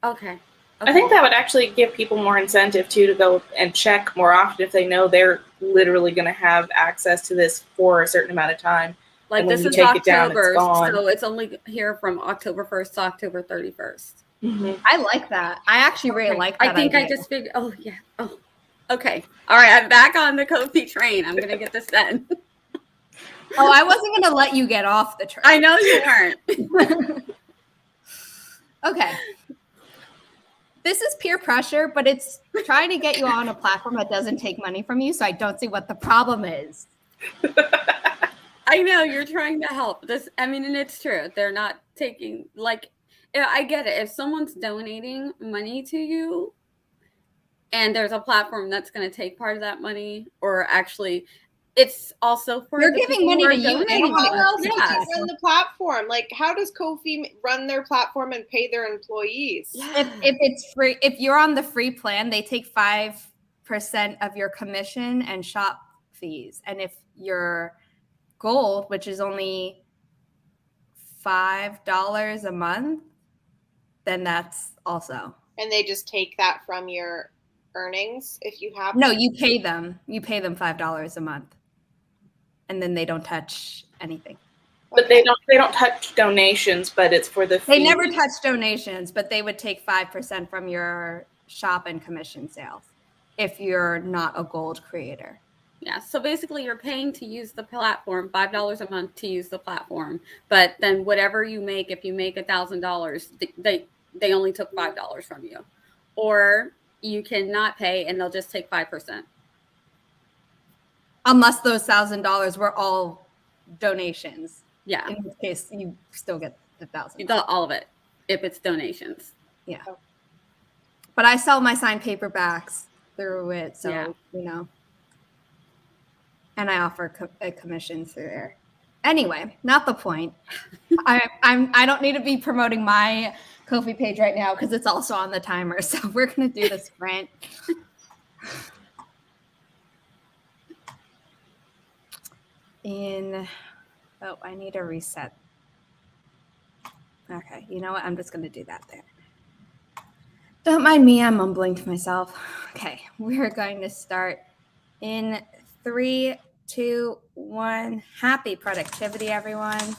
Okay. I think that would actually give people more incentive too to go and check more often if they know they're literally going to have access to this for a certain amount of time. Like and when this you is take October, it down, it's gone. so it's only here from October 1st to October 31st. Mm-hmm. I like that. I actually really like that. I think idea. I just figured. Oh yeah. Oh, okay. All right. I'm back on the Ko-fi train. I'm gonna get this done. Oh, I wasn't gonna let you get off the train. I know you weren't. Okay. This is peer pressure, but it's trying to get you on a platform that doesn't take money from you. So I don't see what the problem is. I know you're trying to help. I mean, and it's true. They're not taking, like, I get it. If someone's donating money to you and there's a platform that's going to take part of that money, or actually, it's also for you're giving money to you. How else do they run the platform? Like, how does Ko-fi run their platform and pay their employees? If it's free, if you're on the free plan, they take 5% of your commission and shop fees. And if you're gold, which is only $5 a month, then that's also. And they just take that from your earnings if you have. No, you pay them. You pay them $5 a month, and then they don't touch anything. But they don't touch donations, but it's for the fee. They never touch donations, but they would take 5% from your shop and commission sales if you're not a gold creator. Yeah, so basically you're paying to use the platform, $5 a month to use the platform, but then whatever you make, if you make $1,000, they only took $5 from you, or you cannot pay and they'll just take 5%. Unless those $1,000 were all donations. Yeah. In which case, you still get the $1,000. All of it, if it's donations. Yeah. But I sell my signed paperbacks through it, so you know. And I offer a commission through there. Anyway, not the point. I don't need to be promoting my Ko-fi page right now because it's also on the timer. So we're gonna do the sprint. I need a reset. Okay, you know what? I'm just gonna do that there. Don't mind me, I'm mumbling to myself. Okay, we're going to start in 3, 2, 1. Happy productivity, everyone.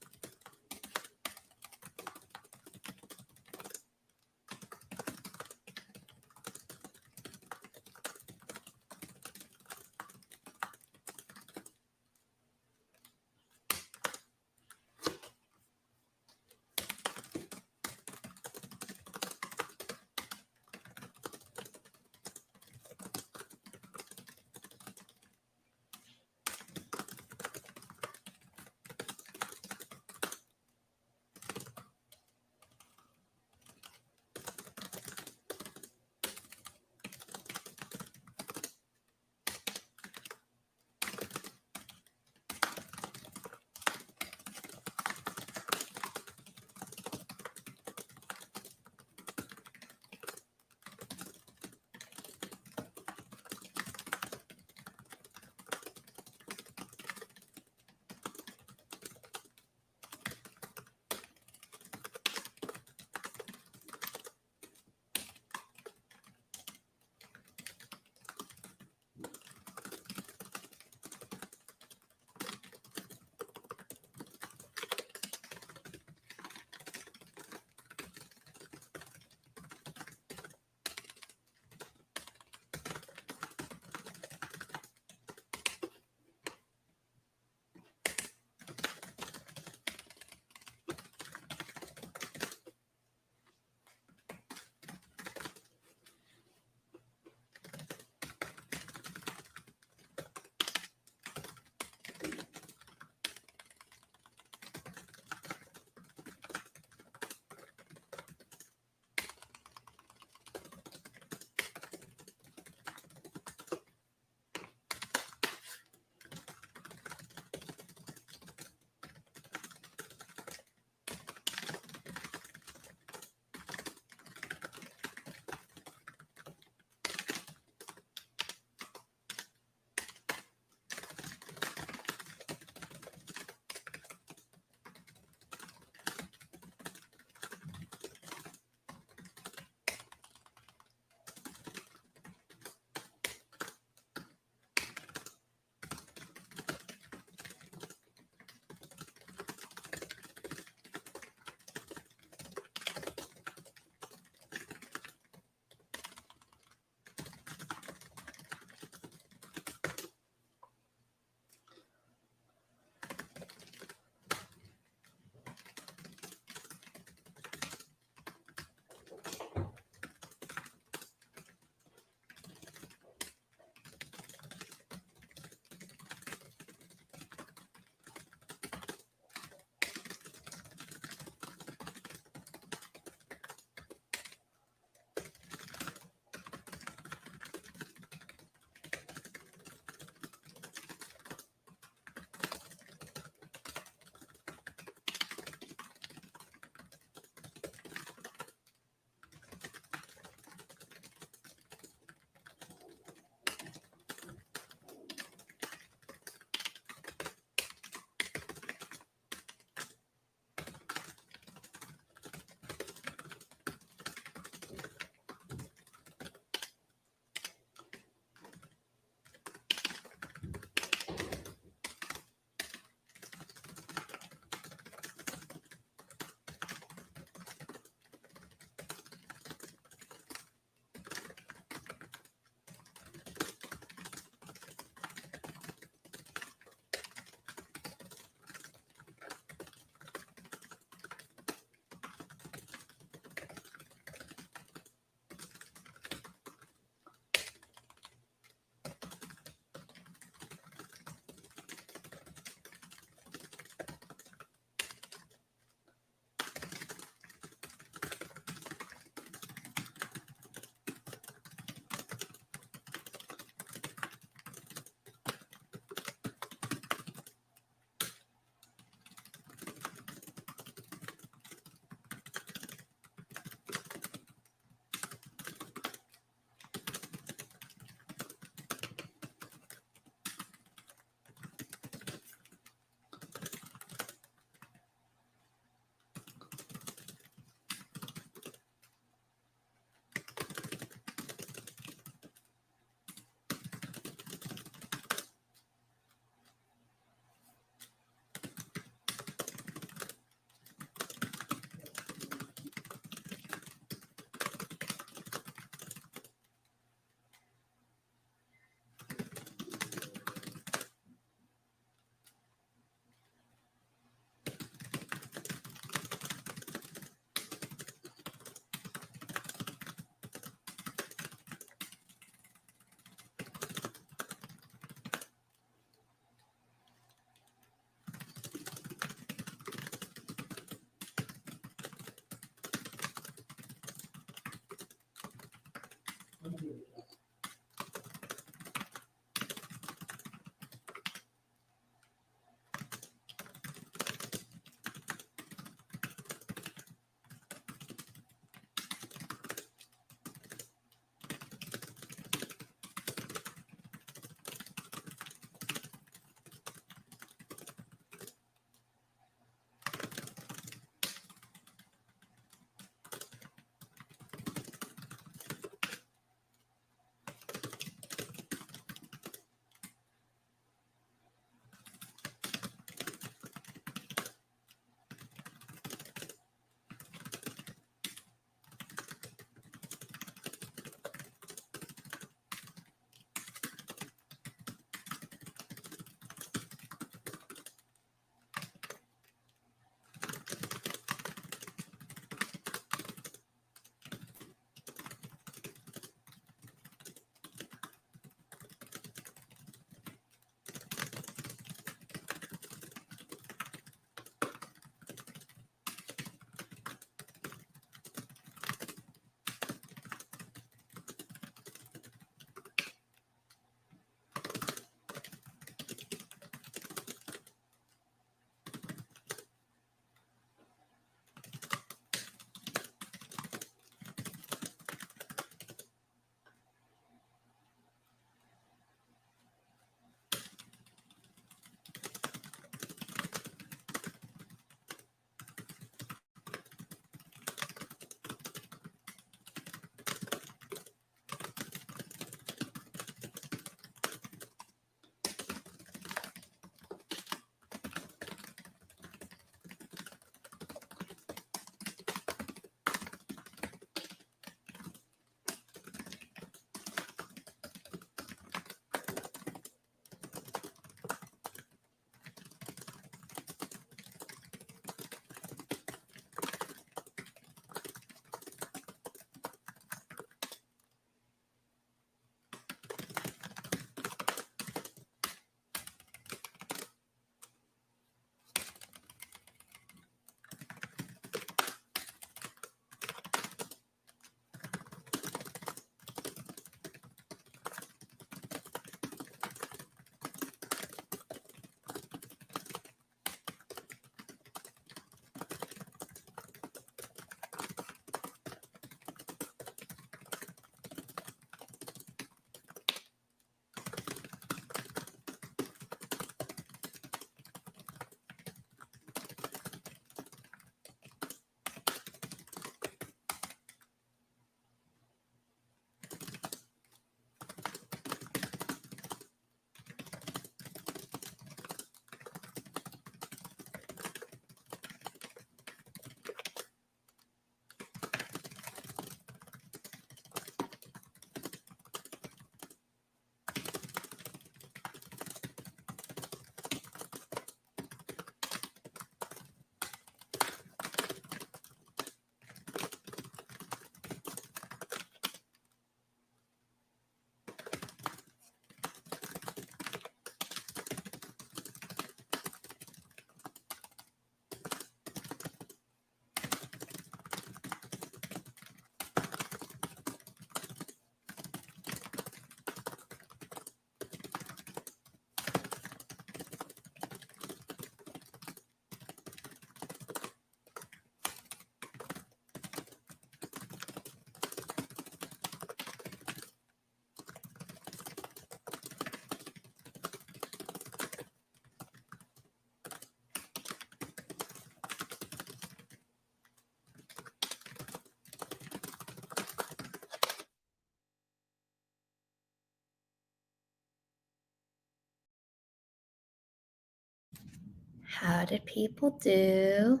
How did people do?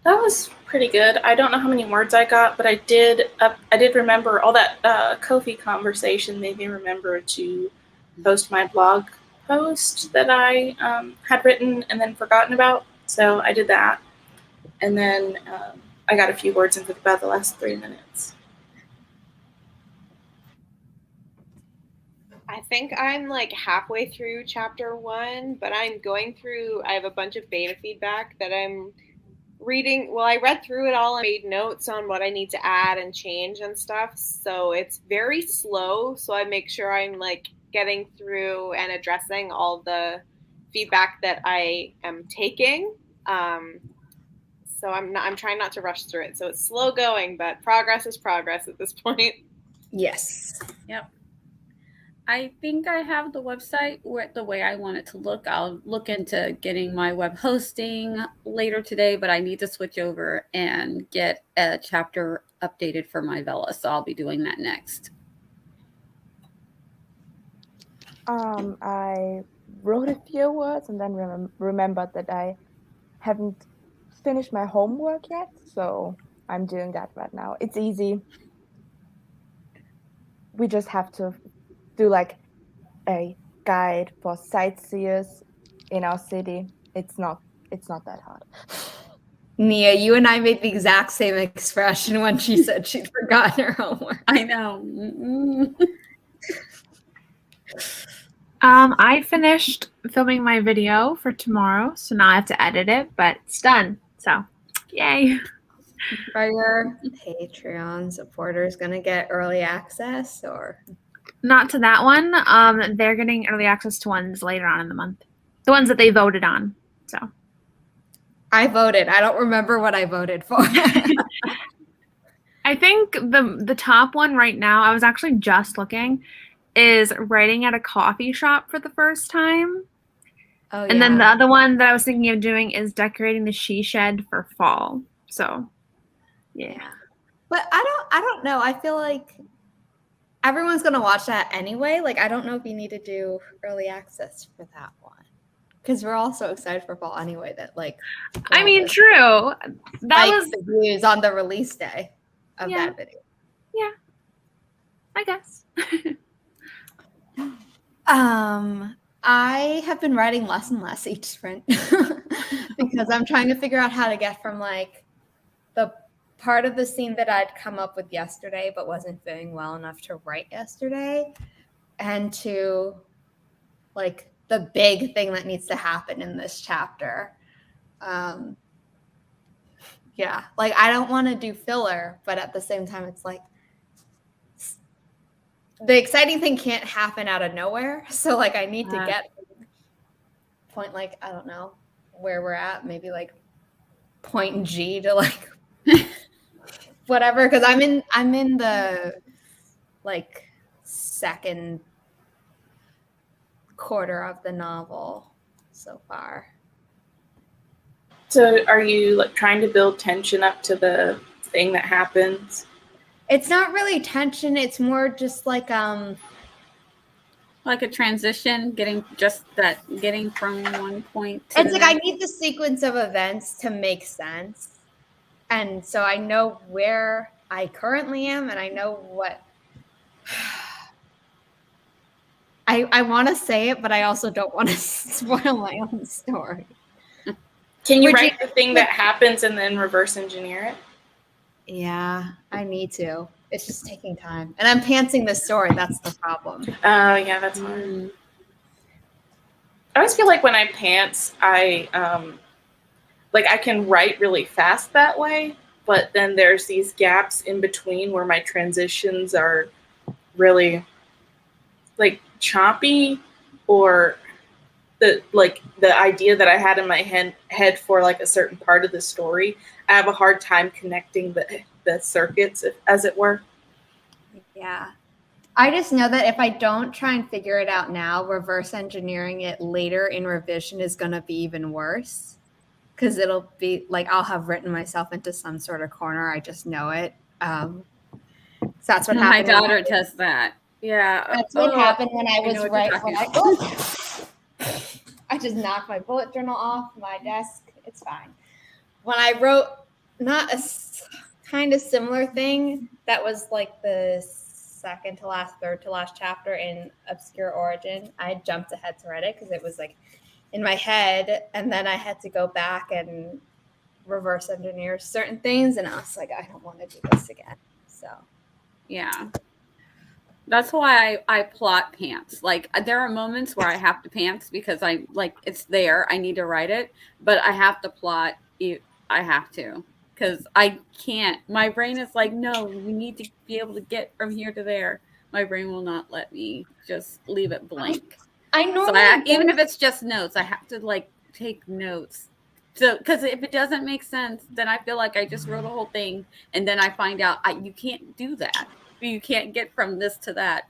That was pretty good. I don't know how many words I got, but I did remember all that Ko-fi conversation made me remember to post my blog post that I had written and then forgotten about. So I did that. And then I got a few words in for about the last 3 minutes. I think I'm like halfway through chapter 1, but I'm going through, I have a bunch of beta feedback that I'm reading. Well, I read through it all and made notes on what I need to add and change and stuff. So it's very slow. So I make sure I'm like getting through and addressing all the feedback that I am taking. So I'm trying not to rush through it. So it's slow going, but progress is progress at this point. Yes. Yep. I think I have the website the way I want it to look. I'll look into getting my web hosting later today, but I need to switch over and get a chapter updated for my Vela, so I'll be doing that next. I wrote a few words and then remembered that I haven't finished my homework yet, so I'm doing that right now. It's easy. We just have to do like a guide for sightseers in our city. It's not that hard. Nia, you and I made the exact same expression when she said she'd forgotten her homework. I know. I finished filming my video for tomorrow, so now I have to edit it, but it's done. So, yay. Are your Patreon supporters going to get early access or? Not to that one. They're getting early access to ones later on in the month. The ones that they voted on. So I voted. I don't remember what I voted for. I think the top one right now, I was actually just looking, is writing at a coffee shop for the first time. Oh, and then the other one that I was thinking of doing is decorating the she shed for fall. So yeah. But I don't know. I feel like everyone's going to watch that anyway. Like, I don't know if you need to do early access for that one. Because we're all so excited for fall anyway that, like. I mean, true. That was the views on the release day of that video. Yeah. I guess. I have been writing less and less each sprint because I'm trying to figure out how to get from, like, the part of the scene that I'd come up with yesterday but wasn't doing well enough to write yesterday, and to like the big thing that needs to happen in this chapter. Yeah, like I don't want to do filler, but at the same time it's like the exciting thing can't happen out of nowhere, so like I need to get point, like, I don't know where we're at, maybe like point G to like whatever, because I'm in the like second quarter of the novel so far. So are you like trying to build tension up to the thing that happens? It's not really tension, it's more just like a transition, getting from one point to it's like I need the sequence of events to make sense. And so I know where I currently am, and I know what I want to say it, but I also don't want to spoil my own story. Can you write the thing that happens and then reverse engineer it? Yeah, I need to. It's just taking time. And I'm pantsing the story. That's the problem. Oh, yeah, that's hard. I always feel like when I pants, I can write really fast that way, but then there's these gaps in between where my transitions are really like choppy, or the idea that I had in my head for like a certain part of the story, I have a hard time connecting the circuits, as it were. Yeah. I just know that if I don't try and figure it out now, reverse engineering it later in revision is going to be even worse. Because it'll be like I'll have written myself into some sort of corner. I just know it. So that's what happened. My daughter does that. Yeah. That's what happened when I I was know what you're talking I just knocked my bullet journal off my desk. It's fine. When I wrote not a kind of similar thing that was like the second to last, third to last chapter in Obscure Origin, I jumped ahead to read it because it was like in my head, and then I had to go back and reverse engineer certain things, and I was like, I don't want to do this again. So Yeah. That's why I plot pants. Like there are moments where I have to pants because I like it's there. I need to write it, but I have to plot. I have to because I can't. My brain is like, no, we need to be able to get from here to there. My brain will not let me just leave it blank. I normally Even if it's just notes, I have to like take notes. So, because if it doesn't make sense, then I feel like I just wrote a whole thing, and then I find out you can't do that. You can't get from this to that.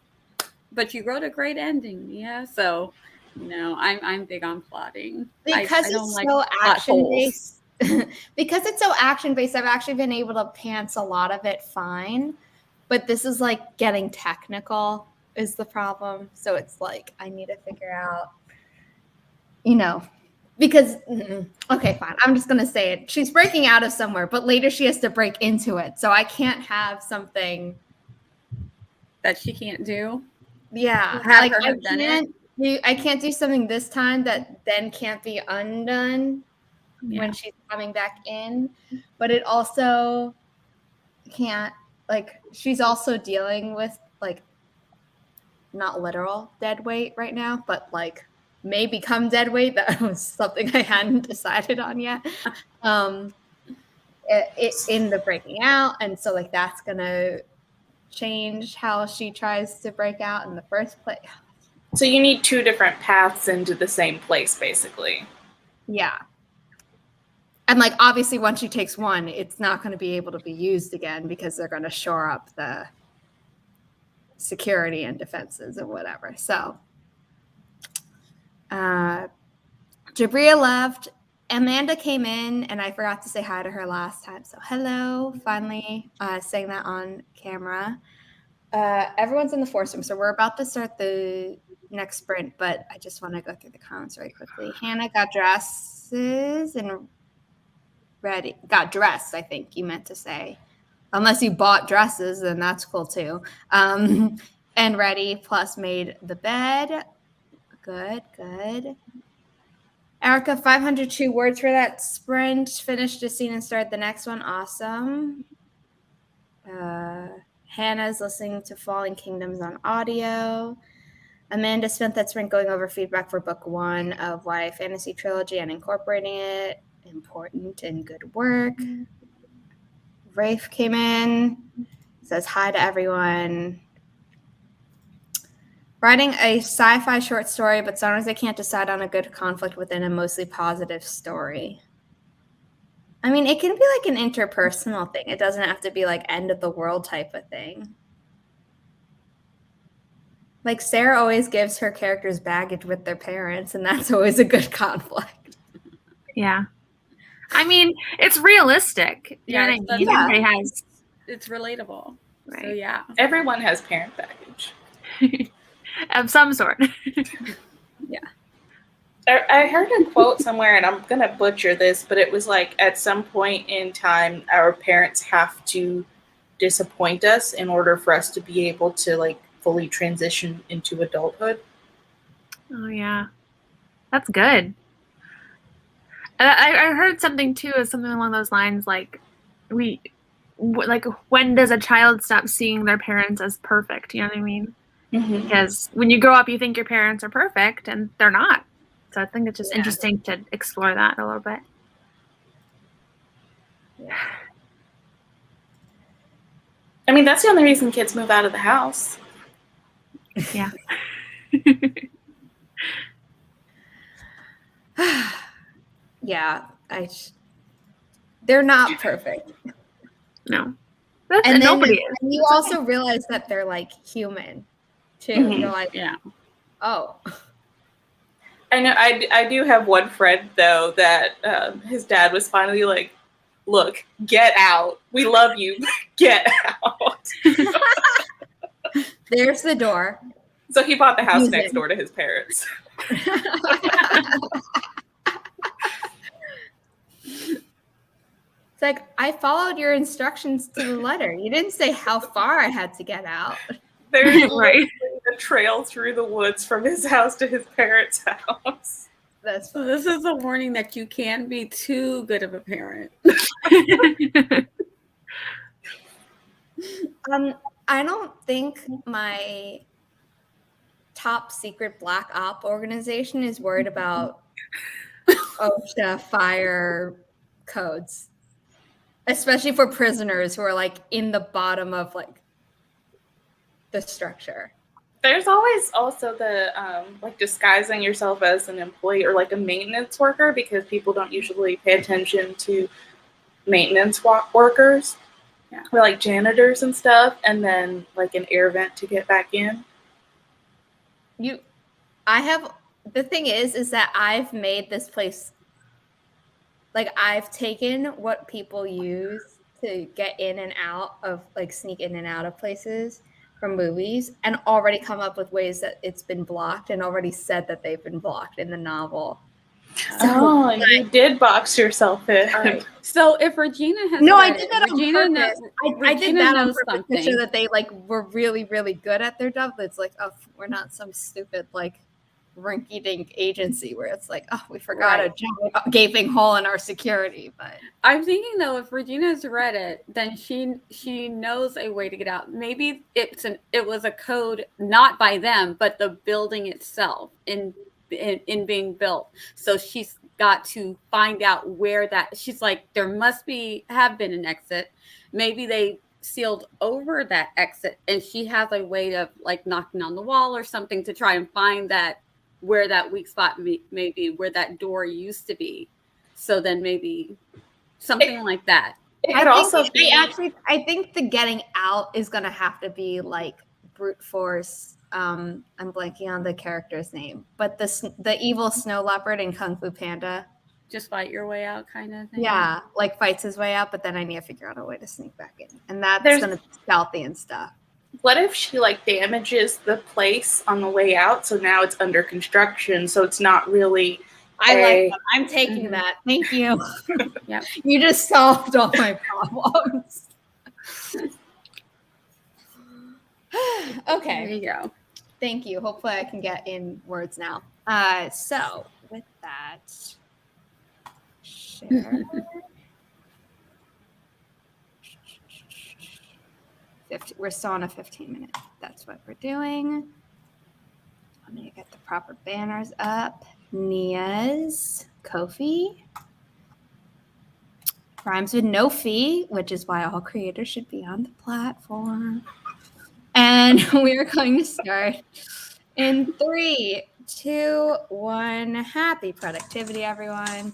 But you wrote a great ending, yeah. So, I'm big on plotting because I don't it's like so plot action holes. based. Because it's so action based, I've actually been able to pants a lot of it fine. But this is like getting technical is the problem. So it's like I need to figure out, because okay, fine. I'm just gonna say it. She's breaking out of somewhere, but later she has to break into it. So I can't have something That she can't do. Yeah, Have like her have done it. I can't do something this time that then can't be undone Yeah. when she's coming back in. But it also can't, like, she's also dealing with like not literal dead weight right now, but like may become dead weight. That was something I hadn't decided on yet. In the breaking out, and so like that's gonna change how she tries to break out in the first place. So you need two different paths into the same place, basically. Yeah. And like obviously once she takes one, it's not going to be able to be used again because they're going to shore up the security and defenses or whatever. So Jabria left. Amanda came in, and I forgot to say hi to her last time. So hello, finally saying that on camera. Everyone's in the foursome, so we're about to start the next sprint, but I just want to go through the comments very quickly. Hannah got dresses and ready. Got dressed, I think you meant to say. Unless you bought dresses, then that's cool too. And ready, plus made the bed. Good. Erica, 502 words for that sprint. Finished a scene and started the next one. Awesome. Hannah's listening to Falling Kingdoms on audio. Amanda spent that sprint going over feedback for book 1 of YA Fantasy Trilogy and incorporating it. Important and good work. Rafe came in, says hi to everyone. Writing a sci-fi short story, but sometimes I can't decide on a good conflict within a mostly positive story. I mean, it can be like an interpersonal thing. It doesn't have to be like end of the world type of thing. Like Sarah always gives her characters baggage with their parents, and that's always a good conflict. Yeah. I mean, it's realistic. You know what I mean? Yeah. Everybody has. It's relatable. Right. So yeah. Everyone has parent baggage. Of some sort. Yeah. I heard a quote somewhere, and I'm going to butcher this, but it was like, at some point in time, our parents have to disappoint us in order for us to be able to like fully transition into adulthood. Oh, yeah. That's good. I heard something too, something along those lines, like when does a child stop seeing their parents as perfect? You know what I mean? Mm-hmm. Because when you grow up, you think your parents are perfect, and they're not. So I think it's just interesting to explore that a little bit. Yeah. I mean, that's the only reason kids move out of the house. Yeah. Yeah, they're not perfect. No. And nobody is. And you also realize that they're like human too. Mhm. You're like, Yeah. oh. I know. I do have one friend though that his dad was finally like, "Look, get out. We love you. Get out." There's the door. So he bought the house Use next it. door to his parents. It's like, I followed your instructions to the letter. You didn't say how far I had to get out. There's Right. literally a trail through the woods from his house to his parents' house. That's So this is a warning that you can be too good of a parent. I don't think my top secret black op organization is worried about OSHA fire codes, especially for prisoners who are like in the bottom of like the structure. There's always also the like disguising yourself as an employee or like a maintenance worker, because people don't usually pay attention to maintenance workers. Yeah. Or like janitors and stuff, and then like an air vent to get back in. The thing is that I've made this place, like I've taken what people use to get in and out of, like sneak in and out of places from movies, and already come up with ways that it's been blocked, and already said that they've been blocked in the novel. Oh, you did box yourself in. All right. So if Regina has No, I read did it, that on Regina purpose. I did Regina that on knows purpose to show something. that they like were really, really good at their job. It's like, oh, we're not some stupid like rinky-dink agency where it's like, oh, we forgot a giant gaping hole in our security. But I'm thinking though, if Regina's read it, then she knows a way to get out. Maybe it was a code not by them, but the building itself in being built. So she's got to find out where that. She's like, there must have been an exit. Maybe they sealed over that exit, and she has a way of like knocking on the wall or something to try and find that where that weak spot maybe where that door used to be. So then maybe something like that. It could also be. I think the getting out is gonna have to be like brute force. I'm blanking on the character's name, but the evil snow leopard in Kung Fu Panda. Just fight your way out, kind of thing. Yeah, like fights his way out, but then I need to figure out a way to sneak back in, and that's gonna be stealthy and stuff. What if she like damages the place on the way out, so now it's under construction, so it's not really. I like that. I'm taking that. Thank you. Yep. You just solved all my problems. Okay. There you go. Thank you. Hopefully I can get in words now. So with that, share. We're still on a 15-minute. That's what we're doing. I'm going to get the proper banners up. Nia's Ko-fi. Rhymes with no fee, which is why all creators should be on the platform. And we're going to start in 3, 2, 1. Happy productivity, everyone.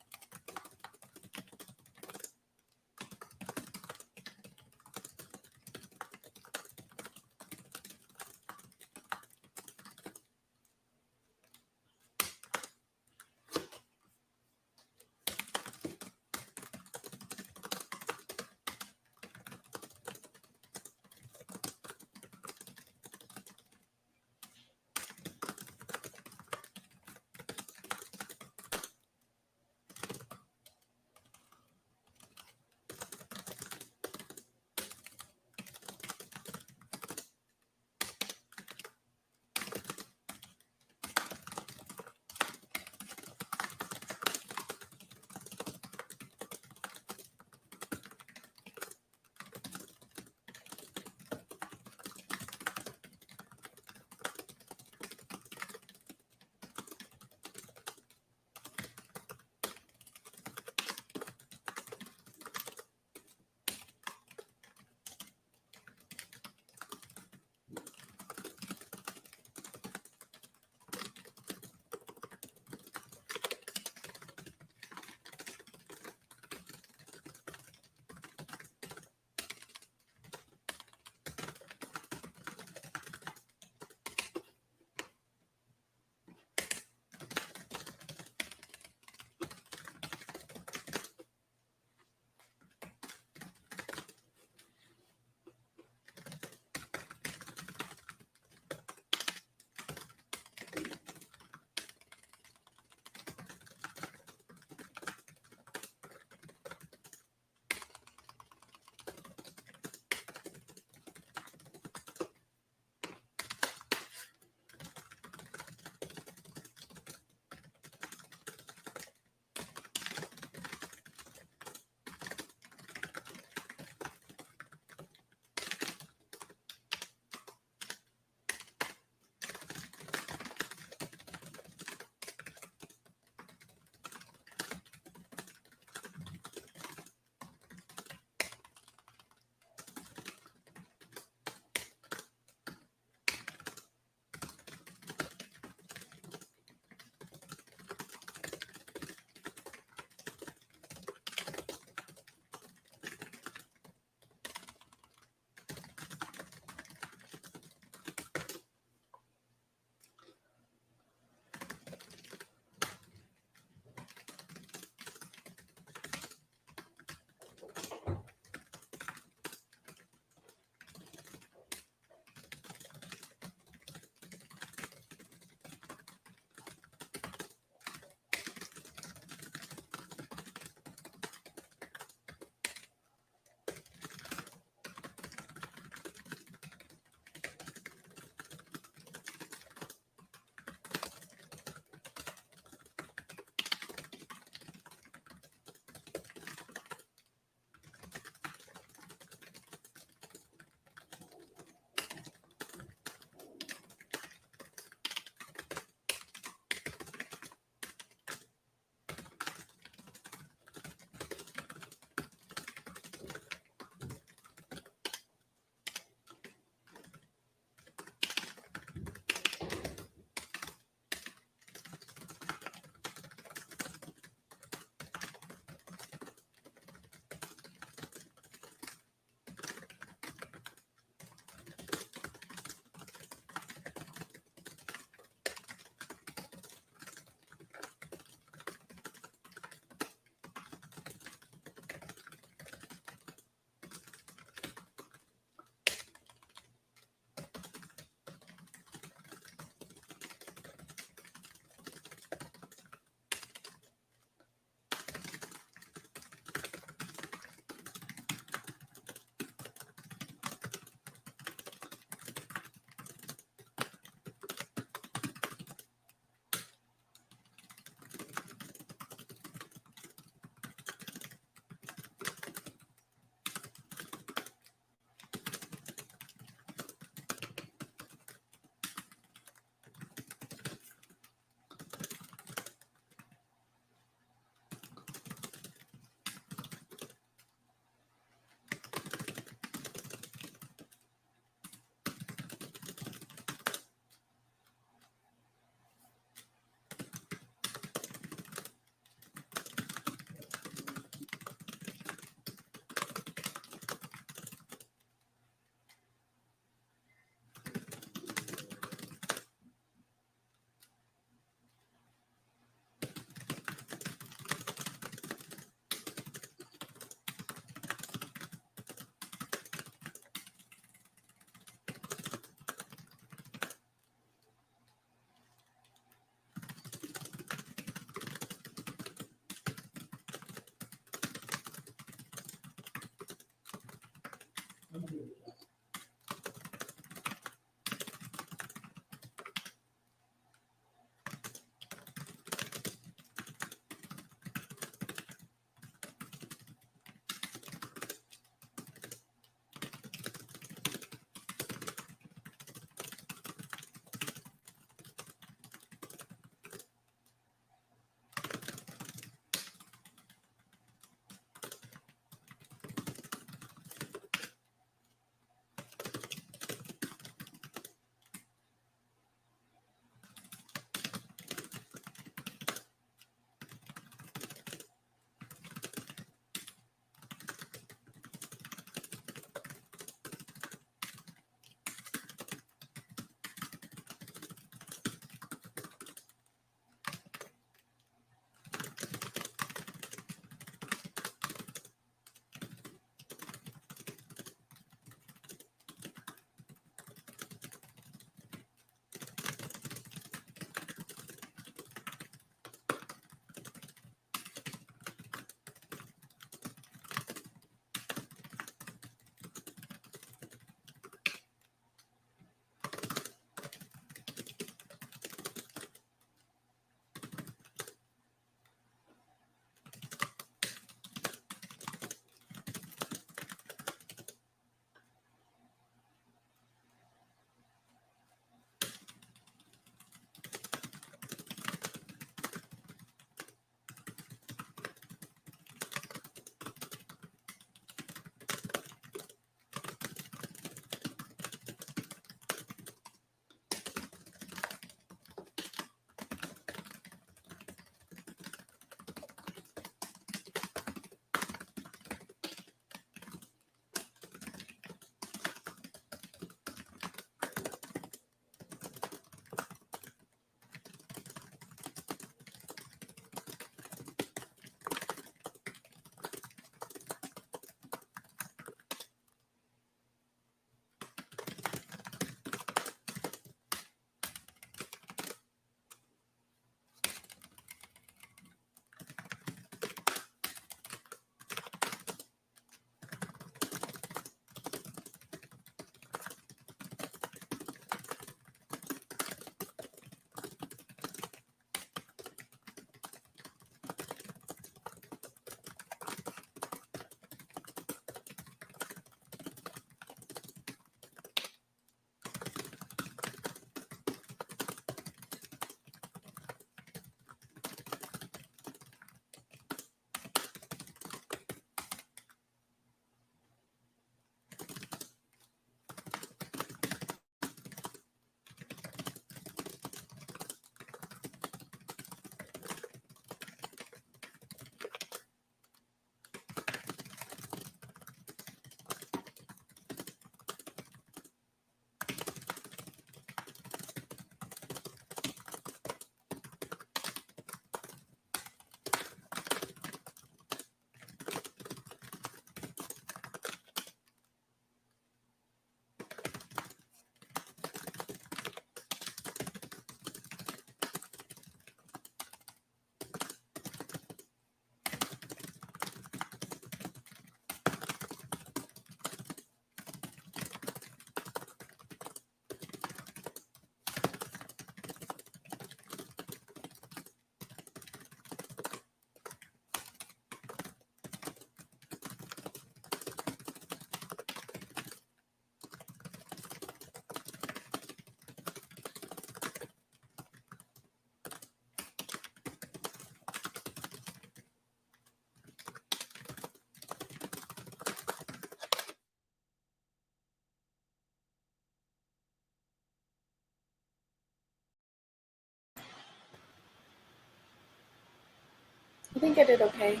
I think I did okay.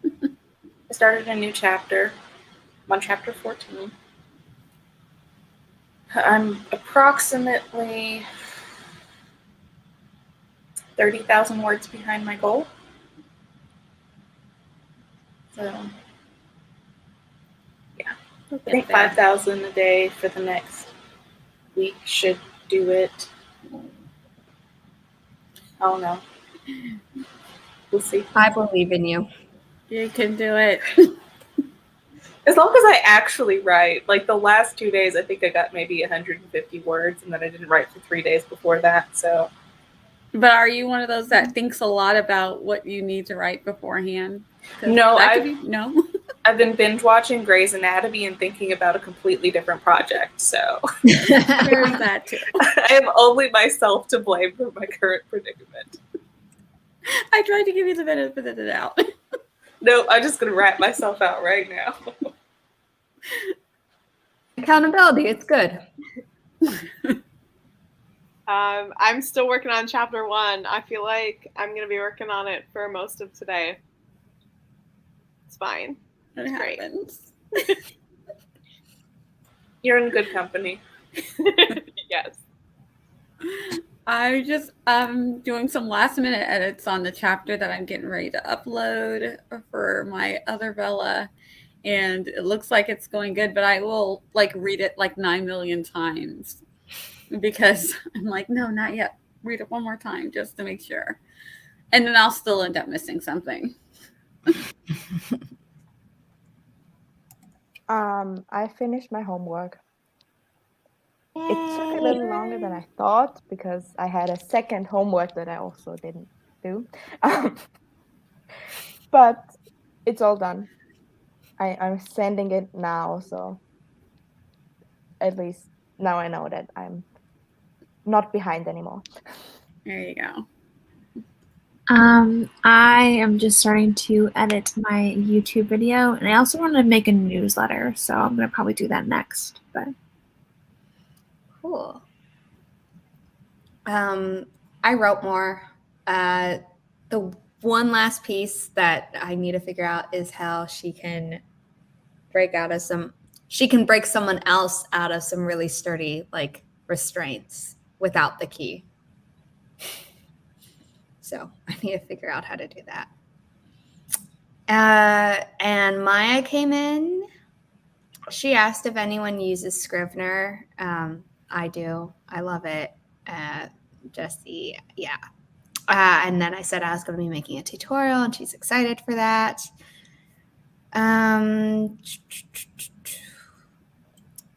I started a new chapter. I'm on chapter 14. I'm approximately 30,000 words behind my goal. So, yeah. I think 5,000 a day for the next week should do it. I don't know. We'll see. I believe in you. You can do it. As long as I actually write. Like the last 2 days, I think I got maybe 150 words, and then I didn't write for 3 days before that. So, But are you one of those that thinks a lot about what you need to write beforehand? 'Cause no, that could be, no. I've been binge watching Grey's Anatomy and thinking about a completely different project. So There's that too. I am only myself to blame for my current predicament. I tried to give you the benefit of the doubt. No, I'm just going to rat myself out right now. Accountability, it's good. I'm still working on chapter 1. I feel like I'm going to be working on it for most of today. It's fine. It Great. happens. You're in good company. Yes. I'm just doing some last minute edits on the chapter that I'm getting ready to upload for my other Bella, and it looks like it's going good, but I will like read it like 9 million times because I'm like, no, not yet. Read it one more time just to make sure. And then I'll still end up missing something. I finished my homework. It took a little longer than I thought because I had a second homework that I also didn't do. But it's all done. I'm sending it now, so at least now I know that I'm not behind anymore. There you go. I am just starting to edit my YouTube video, and I also want to make a newsletter, so I'm going to probably do that next. But Cool. I wrote more. The one last piece that I need to figure out is how she can break someone else out of some really sturdy like restraints without the key. So I need to figure out how to do that. And Maya came in. She asked if anyone uses Scrivener. I do. I love it. Jessi, yeah. And then I said I was going to be making a tutorial, and she's excited for that.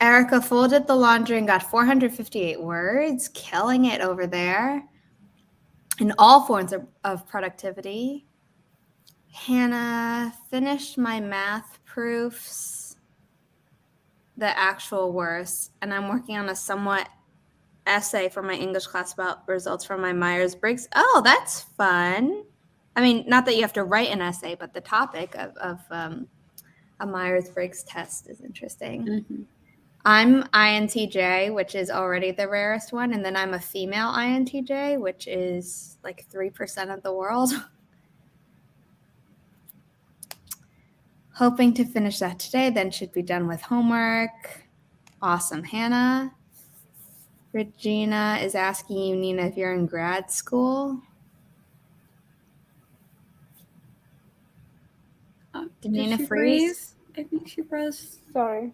Erica folded the laundry and got 458 words, killing it over there in all forms of productivity. Hannah finished my math proofs, the actual worst, and I'm working on a somewhat essay for my English class about results from my Myers-Briggs. Oh, that's fun. I mean, not that you have to write an essay, but the topic of a Myers-Briggs test is interesting. Mm-hmm. I'm INTJ, which is already the rarest one, and then I'm a female INTJ, which is like 3% of the world. Hoping to finish that today, then should be done with homework. Awesome, Hannah. Regina is asking you, Nina, if you're in grad school. Did Nina she freeze? I think she froze. Sorry.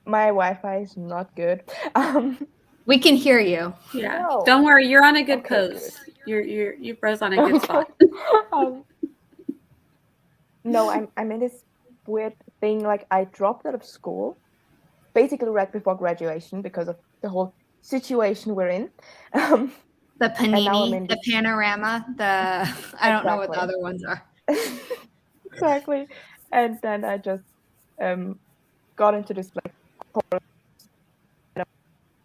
My Wi-Fi is not good. We can hear you. Yeah. No. Don't worry, you're on a good Okay, coast. You froze on a good spot. No, I'm in this weird thing. Like I dropped out of school, basically right before graduation because of the whole situation we're in. The now I'm panini, in the panorama, I don't know what the Exactly. other ones are. Exactly. And then I just got into this like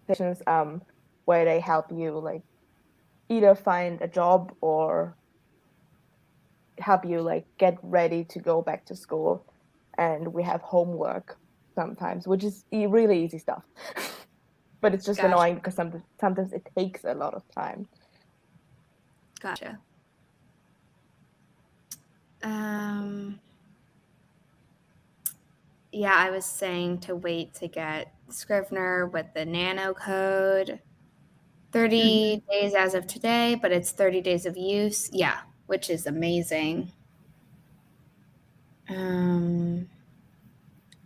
sessions where they help you like either find a job or help you like get ready to go back to school. And we have homework sometimes, which is really easy stuff. But it's just Gotcha. annoying because sometimes it takes a lot of time. Gotcha. Yeah, I was saying to wait to get Scrivener with the nano code. 30 days as of today, but it's 30 days of use. Yeah, which is amazing. And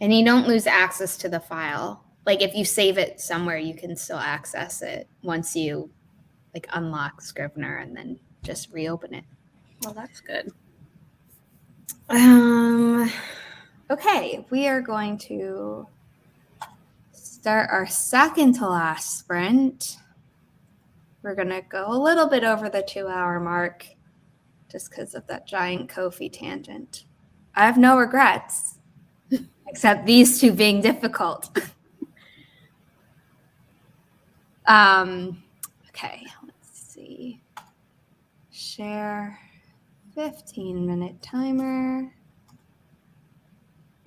you don't lose access to the file. Like if you save it somewhere, you can still access it once you like unlock Scrivener and then just reopen it. Well, that's good. Okay, we are going to start our second to last sprint. We're going to go a little bit over the 2-hour mark just because of that giant Ko-fi tangent. I have no regrets, except these two being difficult. Okay, let's see. Share 15-minute timer.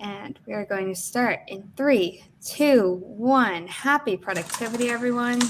And we are going to start in 3, 2, 1. Happy productivity, everyone.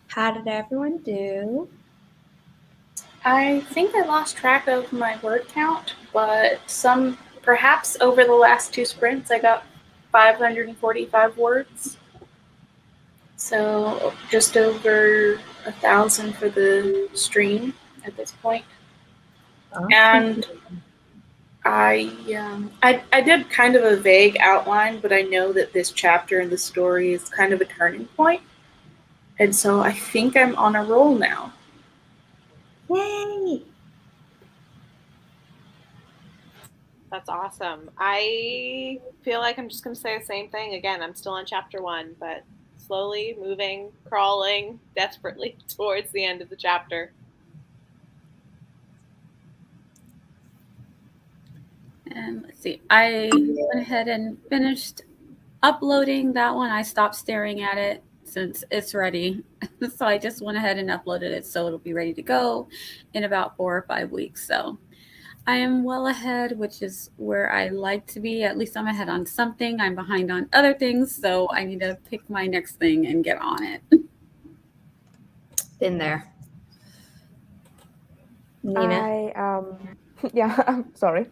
How did everyone do? I think I lost track of my word count, but perhaps over the last 2 sprints, I got 545 words. So just over 1,000 for the stream at this point. And I did kind of a vague outline, but I know that this chapter in the story is kind of a turning point. And so I think I'm on a roll now. Yay! That's awesome. I feel like I'm just going to say the same thing again. I'm still on chapter 1, but slowly moving, crawling desperately towards the end of the chapter. And let's see, I went ahead and finished uploading that one. I stopped staring at it since it's ready. So I just went ahead and uploaded it so it'll be ready to go in about 4 or 5 weeks. So I am well ahead, which is where I like to be. At least I'm ahead on something. I'm behind on other things, so I need to pick my next thing and get on it. Been there. Nina? Yeah, I'm sorry.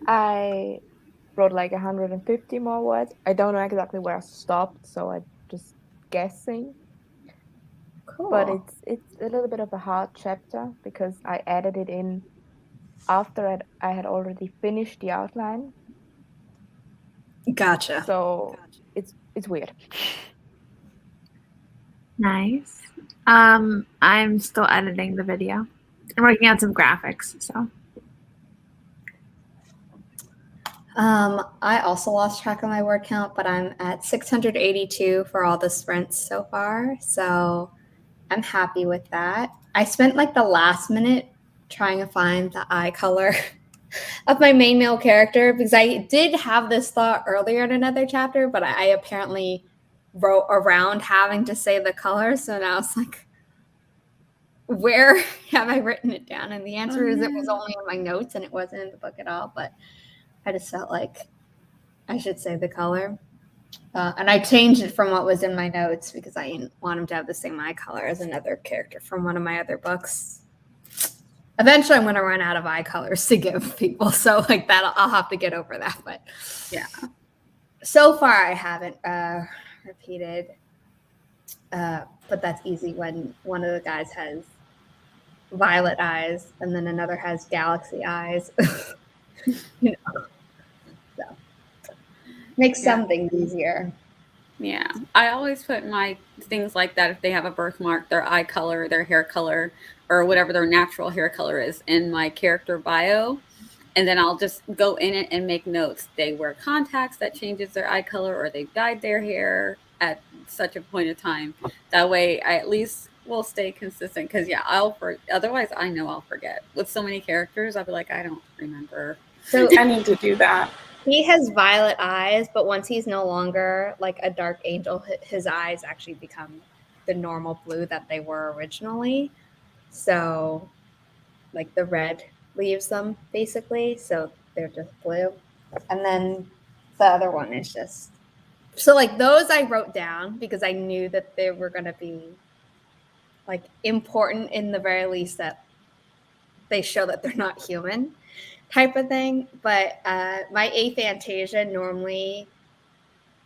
I wrote like 150 more words. I don't know exactly where I stopped, so I'm just guessing. Cool. But it's a little bit of a hard chapter because I added it in after I had already finished the outline. Gotcha. So it's weird. Nice. I'm still editing the video. I'm working on some graphics, so. I also lost track of my word count, but I'm at 682 for all the sprints so far. So I'm happy with that. I spent like the last minute trying to find the eye color of my main male character because I did have this thought earlier in another chapter, but I apparently wrote around having to say the color. So now it's like, where have I written it down? And the answer is it was only in my notes and it wasn't in the book at all. But I just felt like I should say the color. And I changed it from what was in my notes because I didn't want him to have the same eye color as another character from one of my other books. Eventually, I'm going to run out of eye colors to give people. So like that, I'll have to get over that. But yeah, so far I haven't repeated. But that's easy when one of the guys has violet eyes and then another has galaxy eyes. You know. Makes some things easier. Yeah. I always put my things like that if they have a birthmark, their eye color, their hair color, or whatever their natural hair color is in my character bio. And then I'll just go in it and make notes. They wear contacts that changes their eye color, or they dyed their hair at such a point of time. That way I at least will stay consistent. Because otherwise I know I'll forget. With so many characters, I'll be like, I don't remember. So I need to do that. He has violet eyes, but once he's no longer like a dark angel, his eyes actually become the normal blue that they were originally. So like the red leaves them basically. So they're just blue. And then the other one is just, so like those I wrote down because I knew that they were going to be like important in the very least that they show that they're not human. Type of thing, but my aphantasia normally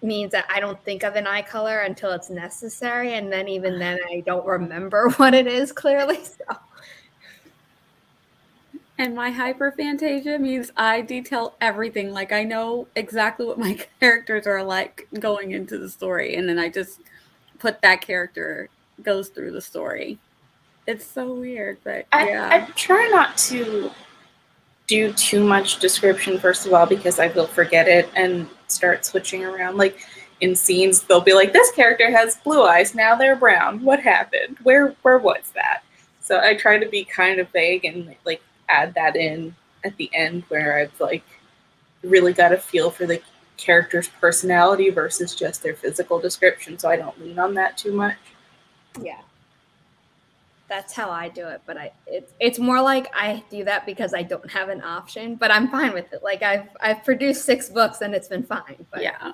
means that I don't think of an eye color until it's necessary, and then even then I don't remember what it is clearly. So. And my hyperphantasia means I detail everything. Like I know exactly what my characters are like going into the story, and then I just put that character goes through the story. It's so weird, but I try not to do too much description first of all because I will forget it and start switching around. Like in scenes, they'll be like, "This character has blue eyes, now they're brown. What happened? Where was that?" So I try to be kind of vague and like add that in at the end where I've like really got a feel for the character's personality versus just their physical description. So I don't lean on that too much. Yeah. That's how I do it, but it's more like I do that because I don't have an option, but I'm fine with it. Like I've produced 6 books and it's been fine. But yeah.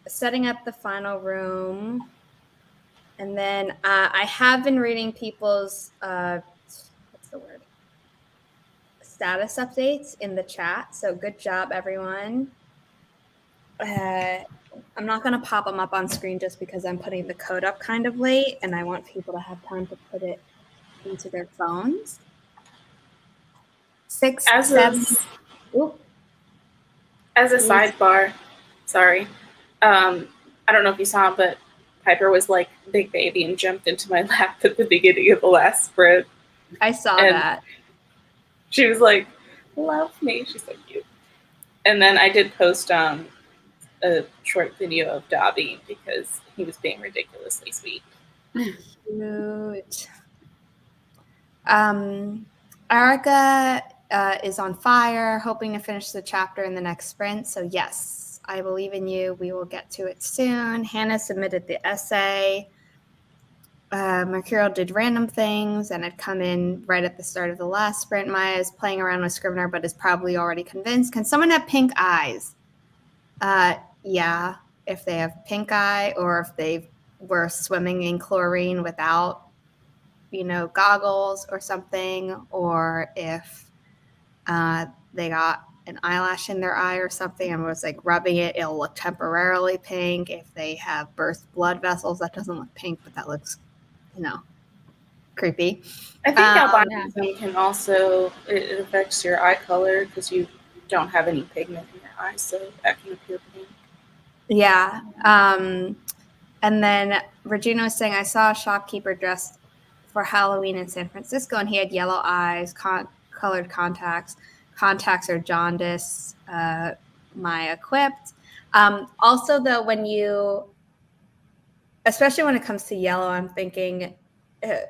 Setting up the final room, and then I have been reading people's status updates in the chat. So good job, everyone. I'm not going to pop them up on screen just because I'm putting the code up kind of late and I want people to have time to put it into their phones. 6, 7. As a sidebar, sorry. I don't know if you saw, but Piper was like big baby and jumped into my lap at the beginning of the last sprint. I saw that. She was like, love me. She's so cute. And then I did post a short video of Dobby because he was being ridiculously sweet. Cute. Erica is on fire, hoping to finish the chapter in the next sprint. So yes, I believe in you. We will get to it soon. Hannah submitted the essay. Mercurial did random things and had come in right at the start of the last sprint. Maya is playing around with Scrivener, but is probably already convinced. Can someone have pink eyes? Yeah, if they have pink eye or if they were swimming in chlorine without, goggles or something, or if they got an eyelash in their eye or something and was like rubbing it, it'll look temporarily pink. If they have burst blood vessels, that doesn't look pink, but that looks, creepy. I think albinism can also, it affects your eye color because you don't have any pigment in your eyes, so that can appear pink. Yeah. And then Regina was saying, I saw a shopkeeper dressed for Halloween in San Francisco, and he had yellow eyes, colored contacts. Contacts are jaundice, Maya equipped. Also, though, especially when it comes to yellow, I'm thinking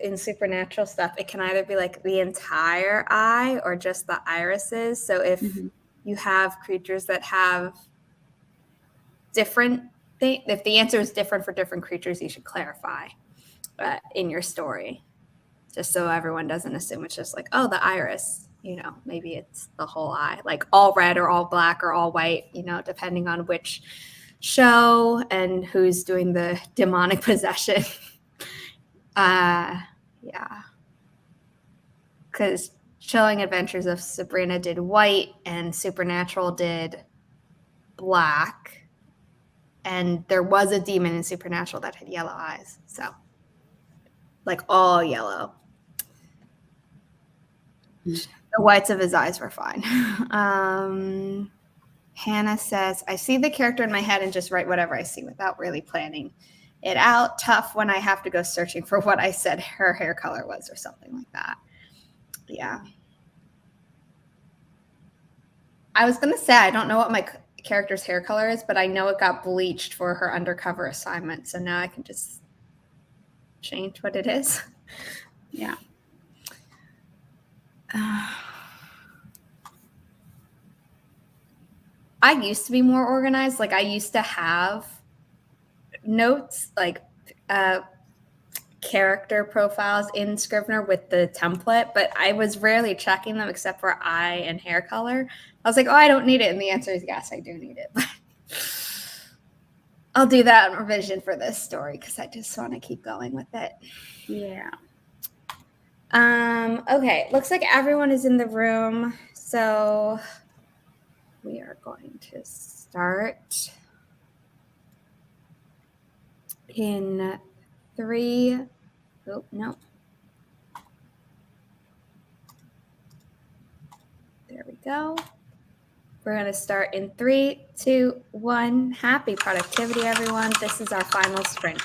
in supernatural stuff, it can either be like the entire eye or just the irises. So if you have creatures that have different things, if the answer is different for different creatures, you should clarify in your story, just so everyone doesn't assume it's just like, oh, the iris. Maybe it's the whole eye, like all red or all black or all white, depending on which show and who's doing the demonic possession. Yeah. Because Chilling Adventures of Sabrina did white and Supernatural did black. And there was a demon in Supernatural that had yellow eyes. So, like all yellow. The whites of his eyes were fine. Hannah says, I see the character in my head and just write whatever I see without really planning it out. Tough when I have to go searching for what I said her hair color was or something like that. Yeah. I was going to say, I don't know what my character's hair color is, but I know it got bleached for her undercover assignment. So now I can just change what it is. Yeah. I used to be more organized. Like I used to have notes, like character profiles in Scrivener with the template, but I was rarely checking them except for eye and hair color. I was like, oh, I don't need it. And the answer is yes, I do need it. But I'll do that in revision for this story because I just want to keep going with it. Yeah. Okay, looks like everyone is in the room, so we are going to start in 3. Oh, no. There we go. We're going to start in 3, 2, 1. Happy productivity, everyone. This is our final sprint.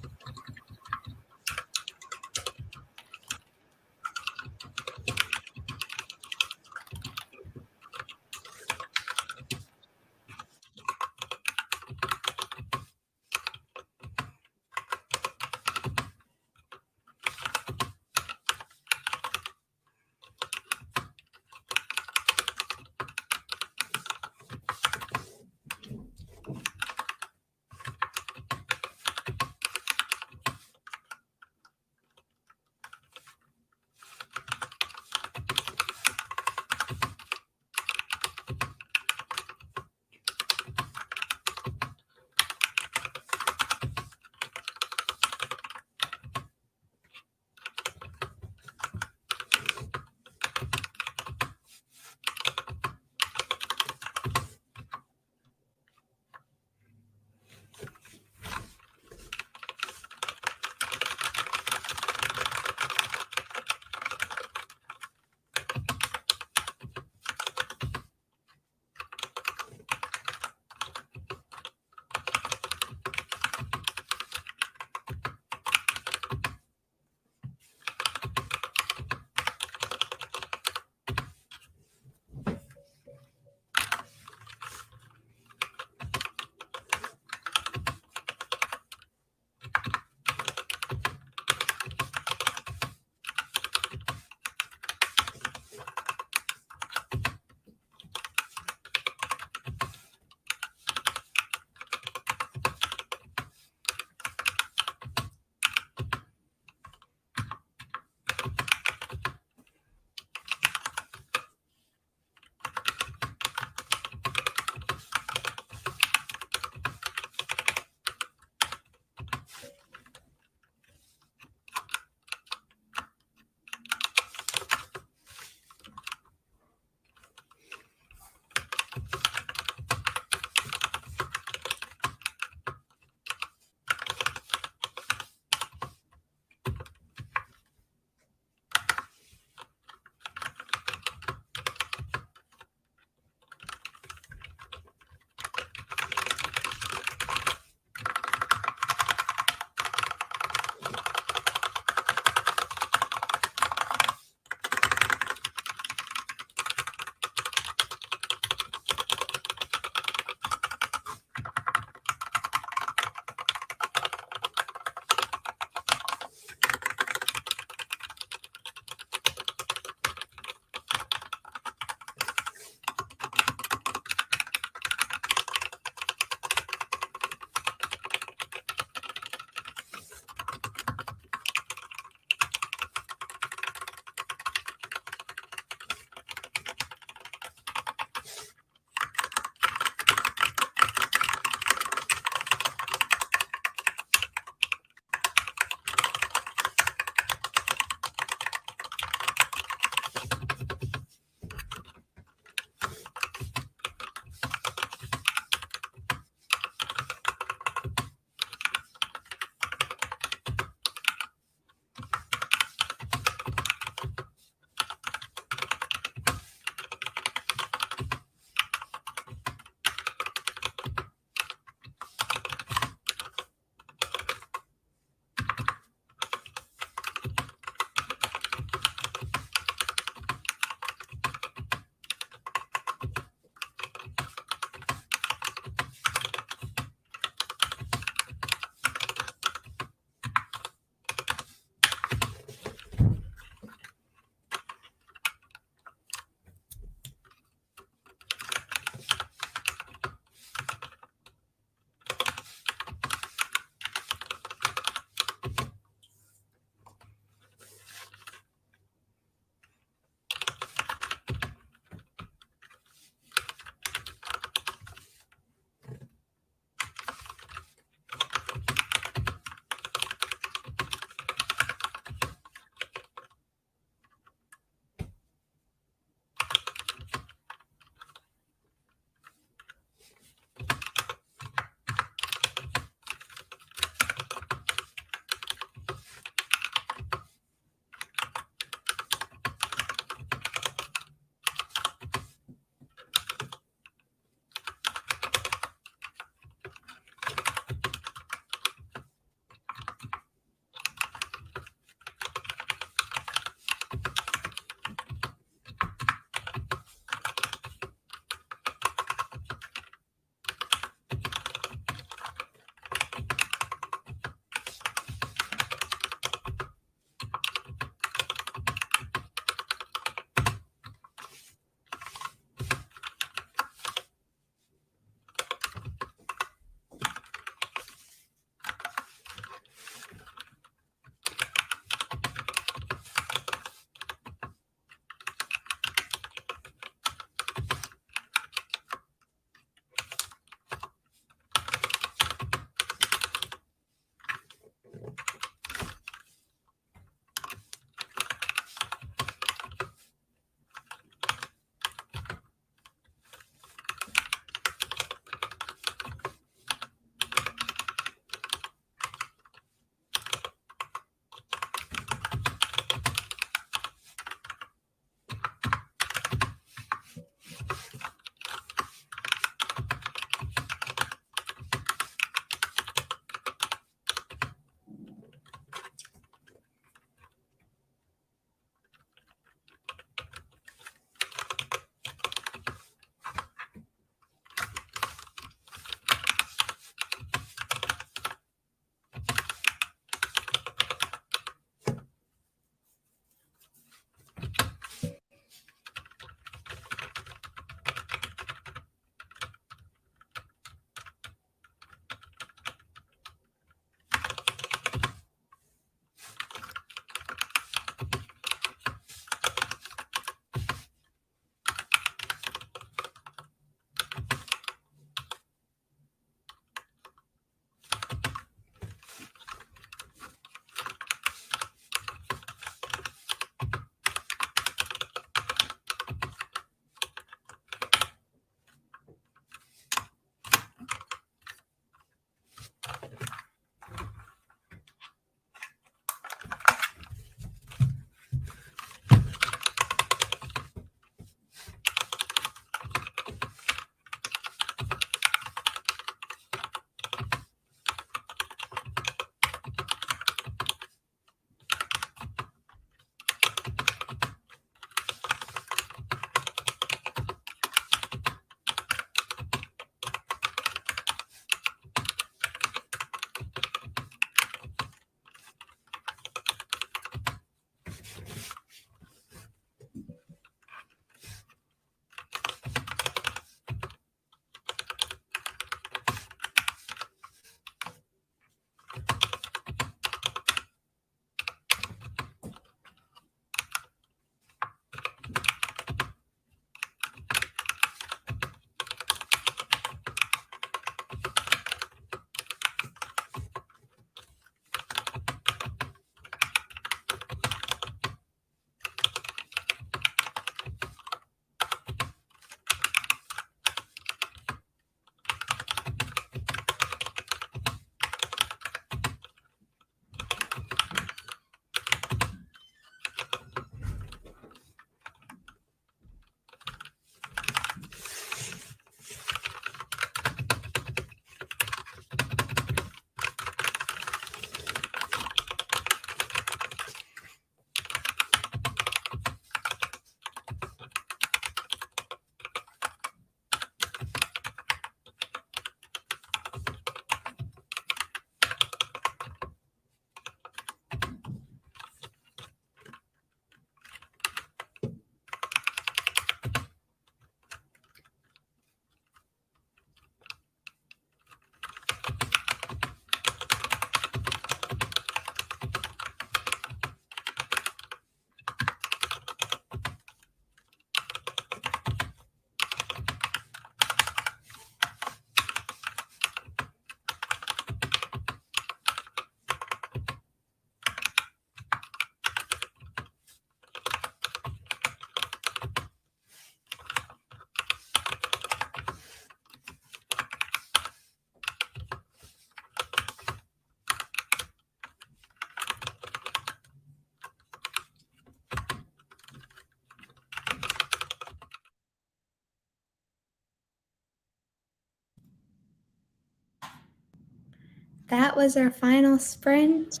that was our final sprint.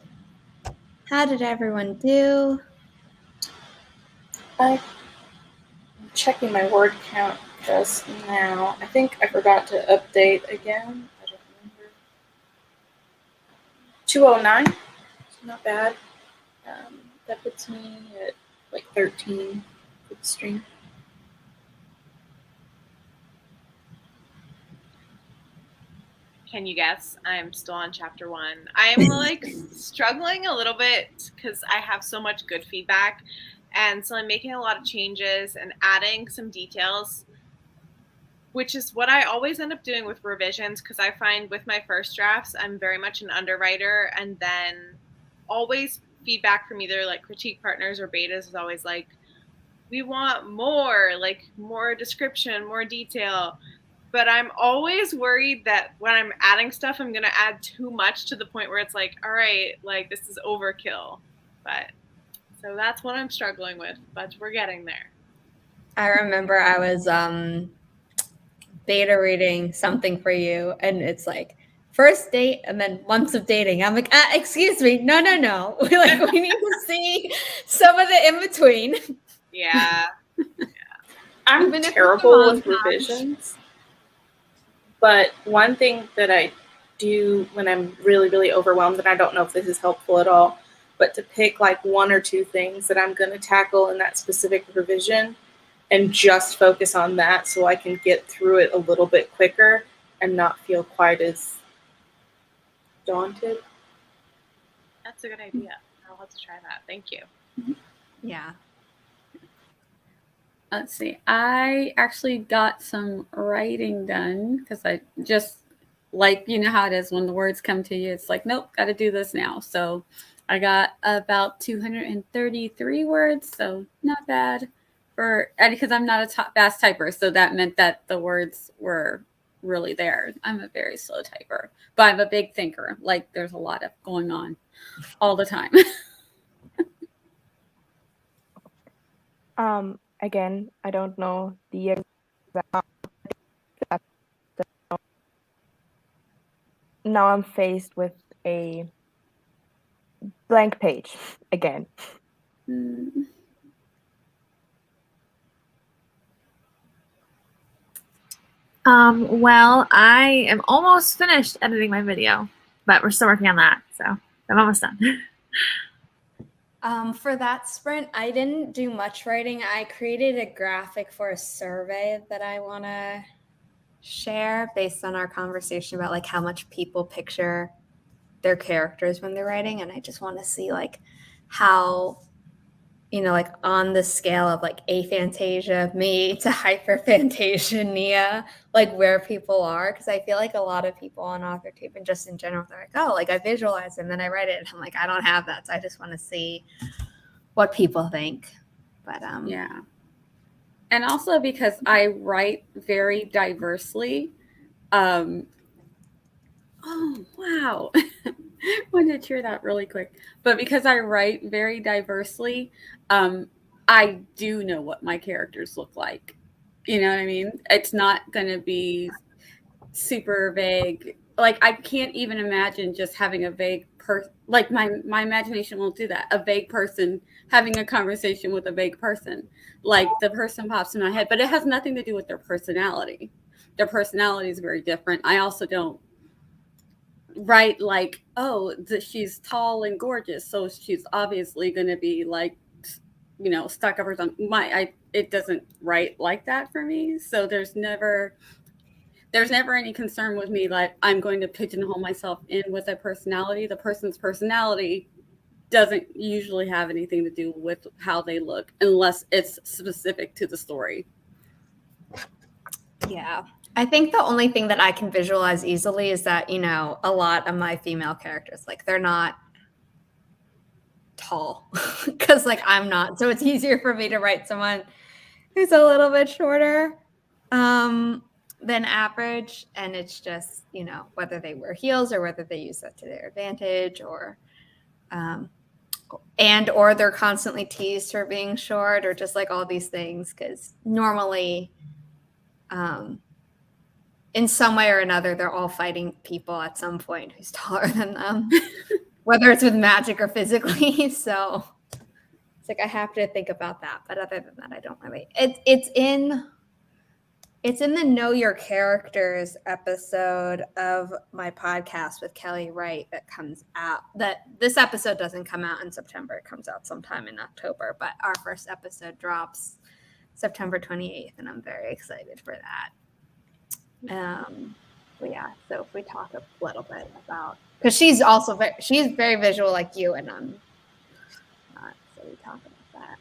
How did everyone do? I'm checking my word count just now. I think I forgot to update again. I don't remember. 209. Not bad. That puts me at like 13 for the stream. Can you guess? I'm still on chapter 1. I'm like struggling a little bit because I have so much good feedback. And so I'm making a lot of changes and adding some details, which is what I always end up doing with revisions, because I find with my first drafts, I'm very much an underwriter, and then always feedback from either like critique partners or betas is always like, we want more, like more description, more detail. But I'm always worried that when I'm adding stuff, I'm going to add too much to the point where it's like, all right, like this is overkill. But so that's what I'm struggling with, but we're getting there. I remember I was beta reading something for you, and it's like first date and then months of dating. I'm like, excuse me, no. We need to see some of the in between. Yeah. I'm Even if it's terrible a with montage. revisions. But one thing that I do when I'm really, really overwhelmed, and I don't know if this is helpful at all, but to pick like 1 or 2 things that I'm going to tackle in that specific revision and just focus on that so I can get through it a little bit quicker and not feel quite as daunted. That's a good idea. I'll have to try that. Thank you. Yeah. Let's see. I actually got some writing done because I just like, you know how it is when the words come to you. It's like, nope, got to do this now. So I got about 233 words. So not bad because I'm not a fast typer. So that meant that the words were really there. I'm a very slow typer, but I'm a big thinker. Like there's a lot of going on all the time. Again, I don't know the exact. Now I'm faced with a blank page again. Well, I am almost finished editing my video, but we're still working on that, so I'm almost done. For that sprint, I didn't do much writing. I created a graphic for a survey that I want to share based on our conversation about like how much people picture their characters when they're writing. And I just want to see like how, like on the scale of like aphantasia me to hyperphantasia Nia, like where people are. Because I feel like a lot of people on AuthorTube and just in general, they're like, oh, like I visualize it and then I write it. And I'm like, I don't have that. So I just want to see what people think. But yeah. And also because I write very diversely. Oh, wow. I wanted to hear that really quick. But because I write very diversely, I do know what my characters look like. You know what I mean? It's not going to be super vague. Like, I can't even imagine just having a vague person. Like, my imagination won't do that. A vague person having a conversation with a vague person. Like, the person pops in my head. But it has nothing to do with their personality. Their personality is very different. I also don't write like, oh, she's tall and gorgeous, so she's obviously going to be like, stuck up or something. It doesn't write like that for me. So there's never any concern with me like I'm going to pigeonhole myself in with a personality. The person's personality doesn't usually have anything to do with how they look unless it's specific to the story. Yeah. I think the only thing that I can visualize easily is that, a lot of my female characters, like they're not tall because like I'm not. So it's easier for me to write someone who's a little bit shorter than average. And it's just, whether they wear heels or whether they use that to their advantage or they're constantly teased for being short or just like all these things. Because normally in some way or another, they're all fighting people at some point who's taller than them, whether it's with magic or physically. So it's like I have to think about that. But other than that, I don't really. It's in the Know Your Characters episode of my podcast with Kelly Wright that comes out. That this episode doesn't come out in September. It comes out sometime in October. But our first episode drops September 28th, and I'm very excited for that. But yeah, so if we talk a little bit about, because she's very visual like you, and I'm not. So we talk about that.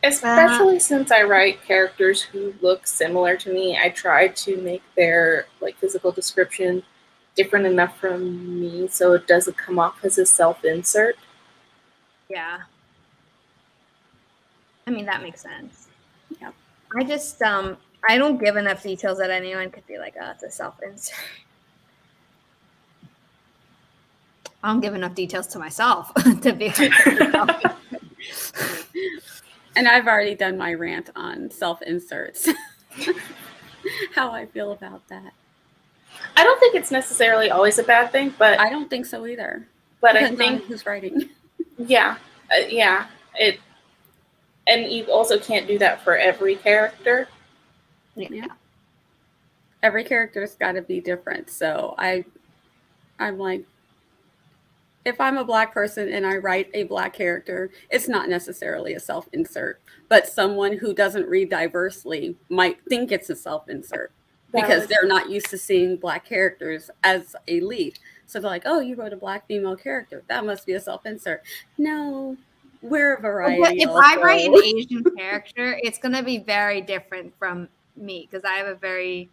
Especially since I write characters who look similar to me, I try to make their like physical description different enough from me so it doesn't come off as a self-insert. Yeah. I mean, that makes sense. Yep. I just I don't give enough details that anyone could be like, oh, it's a self-insert. I don't give enough details to myself to be like, And I've already done my rant on self-inserts. How I feel about that. I don't think it's necessarily always a bad thing, but I don't think so either. But Depends I on think who's writing. Yeah, it, and you also can't do that for every character. Yeah. Every character's got to be different. So I'm like, if I'm a Black person and I write a Black character, it's not necessarily a self-insert, but someone who doesn't read diversely might think it's a self-insert because they're not used to seeing Black characters as a lead. So they're like, oh, you wrote a Black female character. That must be a self-insert. No, we're a variety. If I write an Asian character, it's going to be very different from me because I have a very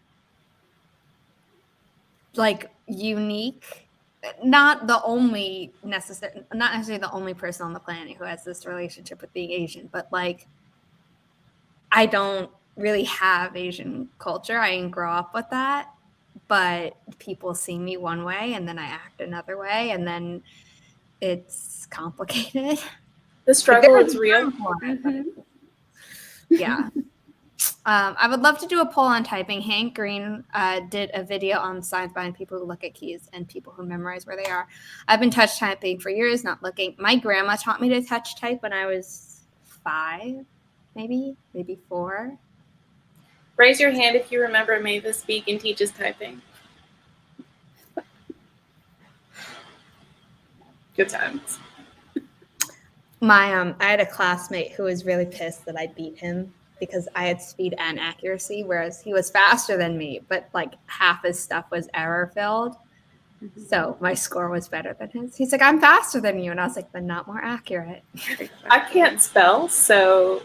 unique, not necessarily the only person on the planet who has this relationship with being Asian, but I don't really have Asian culture. I didn't grow up with that, but people see me one way and then I act another way, and then it's complicated. The struggle is real. Mm-hmm. Yeah. I would love to do a poll on typing. Hank Green did a video on science behind people who look at keys and people who memorize where they are. I've been touch typing for years, not looking. My grandma taught me to touch type when I was 5, maybe 4. Raise your hand if you remember Mavis Speak and teaches typing. Good times. I had a classmate who was really pissed that I beat him because I had speed and accuracy, whereas he was faster than me, but half his stuff was error filled. Mm-hmm. So my score was better than his. He's like, I'm faster than you. And I was like, but not more accurate. I can't spell, so,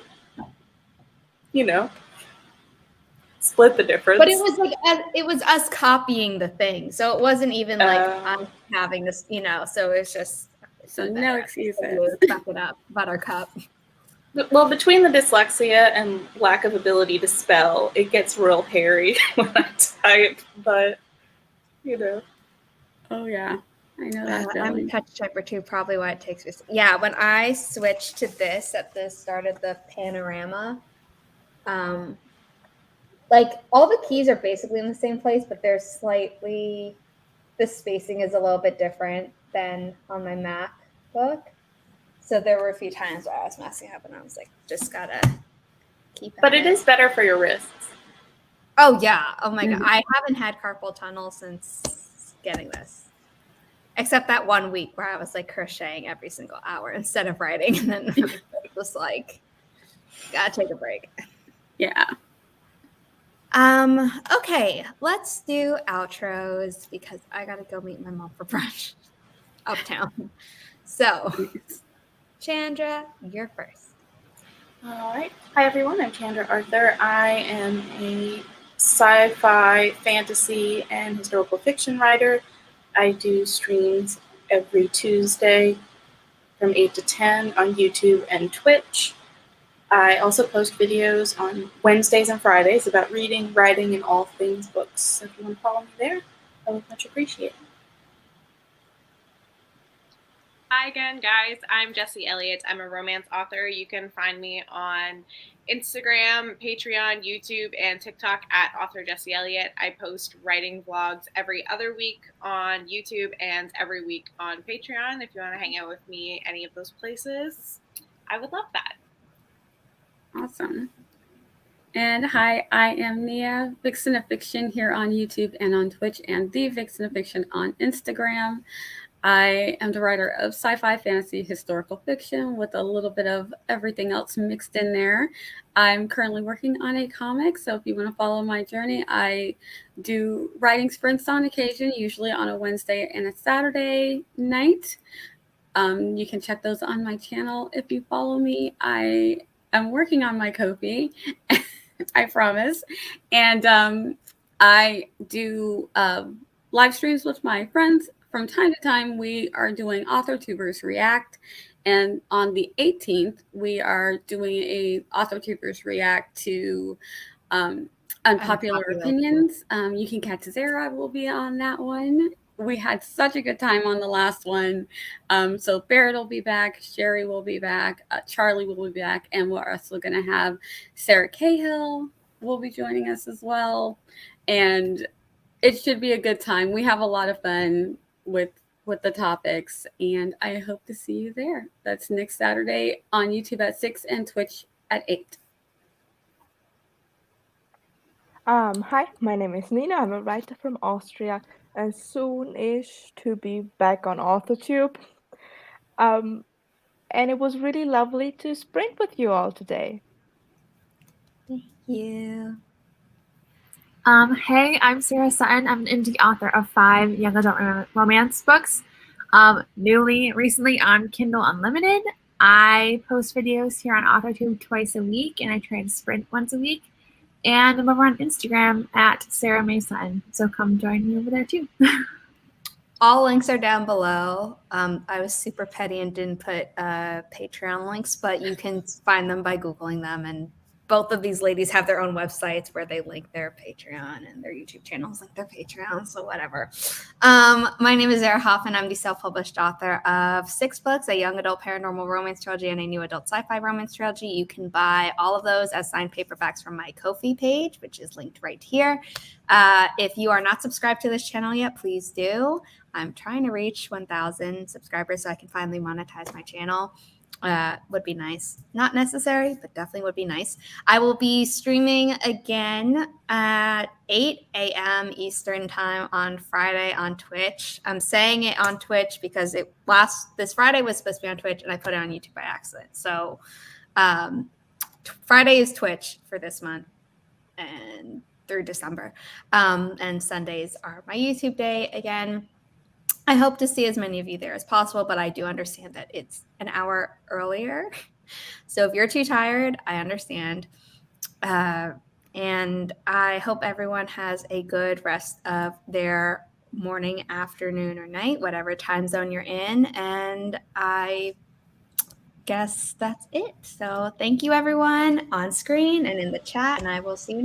split the difference. But it was us copying the thing. So it wasn't even I'm having this, so it's just. So no excuses. Suck it up, buttercup. Well, between the dyslexia and lack of ability to spell, it gets real hairy when I type, but, Oh, yeah. I know that feeling. I'm a touch typer too, probably why it takes me. Yeah, when I switched to this at the start of the panorama, all the keys are basically in the same place, but they're the spacing is a little bit different than on my MacBook. So there were a few times where I was messing up and I was like, just gotta keep it. But it is better for your wrists. Oh, yeah. Oh, my God. I haven't had carpal tunnel since getting this. Except that 1 week where I was crocheting every single hour instead of writing. And then it was gotta take a break. Yeah. Okay, let's do outros because I gotta go meet my mom for brunch uptown. So, Chandra, you're first. All right. Hi, everyone. I'm Chandra Arthur. I am a sci-fi, fantasy, and historical fiction writer. I do streams every Tuesday from 8 to 10 on YouTube and Twitch. I also post videos on Wednesdays and Fridays about reading, writing, and all things books. So if you want to follow me there, I would much appreciate it. Hi again, guys. I'm Jessi Elliott. I'm a romance author. You can find me on Instagram, Patreon, YouTube, and TikTok at author Jessi Elliott. I post writing vlogs every other week on YouTube and every week on Patreon. If you want to hang out with me any of those places, I would love that. Awesome. And hi, I am Nia, Vixen of Fiction here on YouTube and on Twitch, and the Vixen of Fiction on Instagram. I am the writer of sci-fi, fantasy, historical fiction with a little bit of everything else mixed in there. I'm currently working on a comic, so if you want to follow my journey, I do writing sprints on occasion, usually on a Wednesday and a Saturday night. You can check those on my channel if you follow me. I am working on my Ko-fi, I promise. And I do live streams with my friends. From time to time, we are doing AuthorTubers React. And on the 18th, we are doing a AuthorTubers React to Unpopular Opinions. You can catch Zara will be on that one. We had such a good time on the last one. So Barrett will be back, Sherry will be back, Charlie will be back, and we're also going to have Sarah Cahill will be joining us as well. And it should be a good time. We have a lot of fun with the topics, and I hope to see you there. That's next Saturday on YouTube at 6 and Twitch at 8. Hi, my name is Nina. I'm a writer from Austria and soon-ish to be back on AuthorTube. And it was really lovely to sprint with you all today. Thank you. Hey, I'm Sarah Sutton. I'm an indie author of 5 young adult romance books. Recently on Kindle Unlimited. I post videos here on AuthorTube twice a week, and I try to sprint once a week. And I'm over on Instagram at Sarah May Sutton. So come join me over there too. All links are down below. I was super petty and didn't put Patreon links, but you can find them by Googling them. And both of these ladies have their own websites where they link their Patreon, and their YouTube channels link their Patreon, so whatever. My name is Zara Hoffman. I'm the self-published author of 6 books, a young adult paranormal romance trilogy and a new adult sci-fi romance trilogy. You can buy all of those as signed paperbacks from my Ko-fi page, which is linked right here. If you are not subscribed to this channel yet, please do. I'm trying to reach 1,000 subscribers so I can finally monetize my channel. Would be nice. Not necessary, but definitely would be nice. I will be streaming again at 8 a.m. Eastern time on Friday on Twitch. I'm saying it on Twitch because this Friday was supposed to be on Twitch, and I put it on YouTube by accident. So Friday is Twitch for this month and through December. And Sundays are my YouTube day again. I hope to see as many of you there as possible, but I do understand that it's an hour earlier. So if you're too tired, I understand. And I hope everyone has a good rest of their morning, afternoon, or night, whatever time zone you're in. And I guess that's it. So thank you, everyone, on screen and in the chat, and I will see you next time.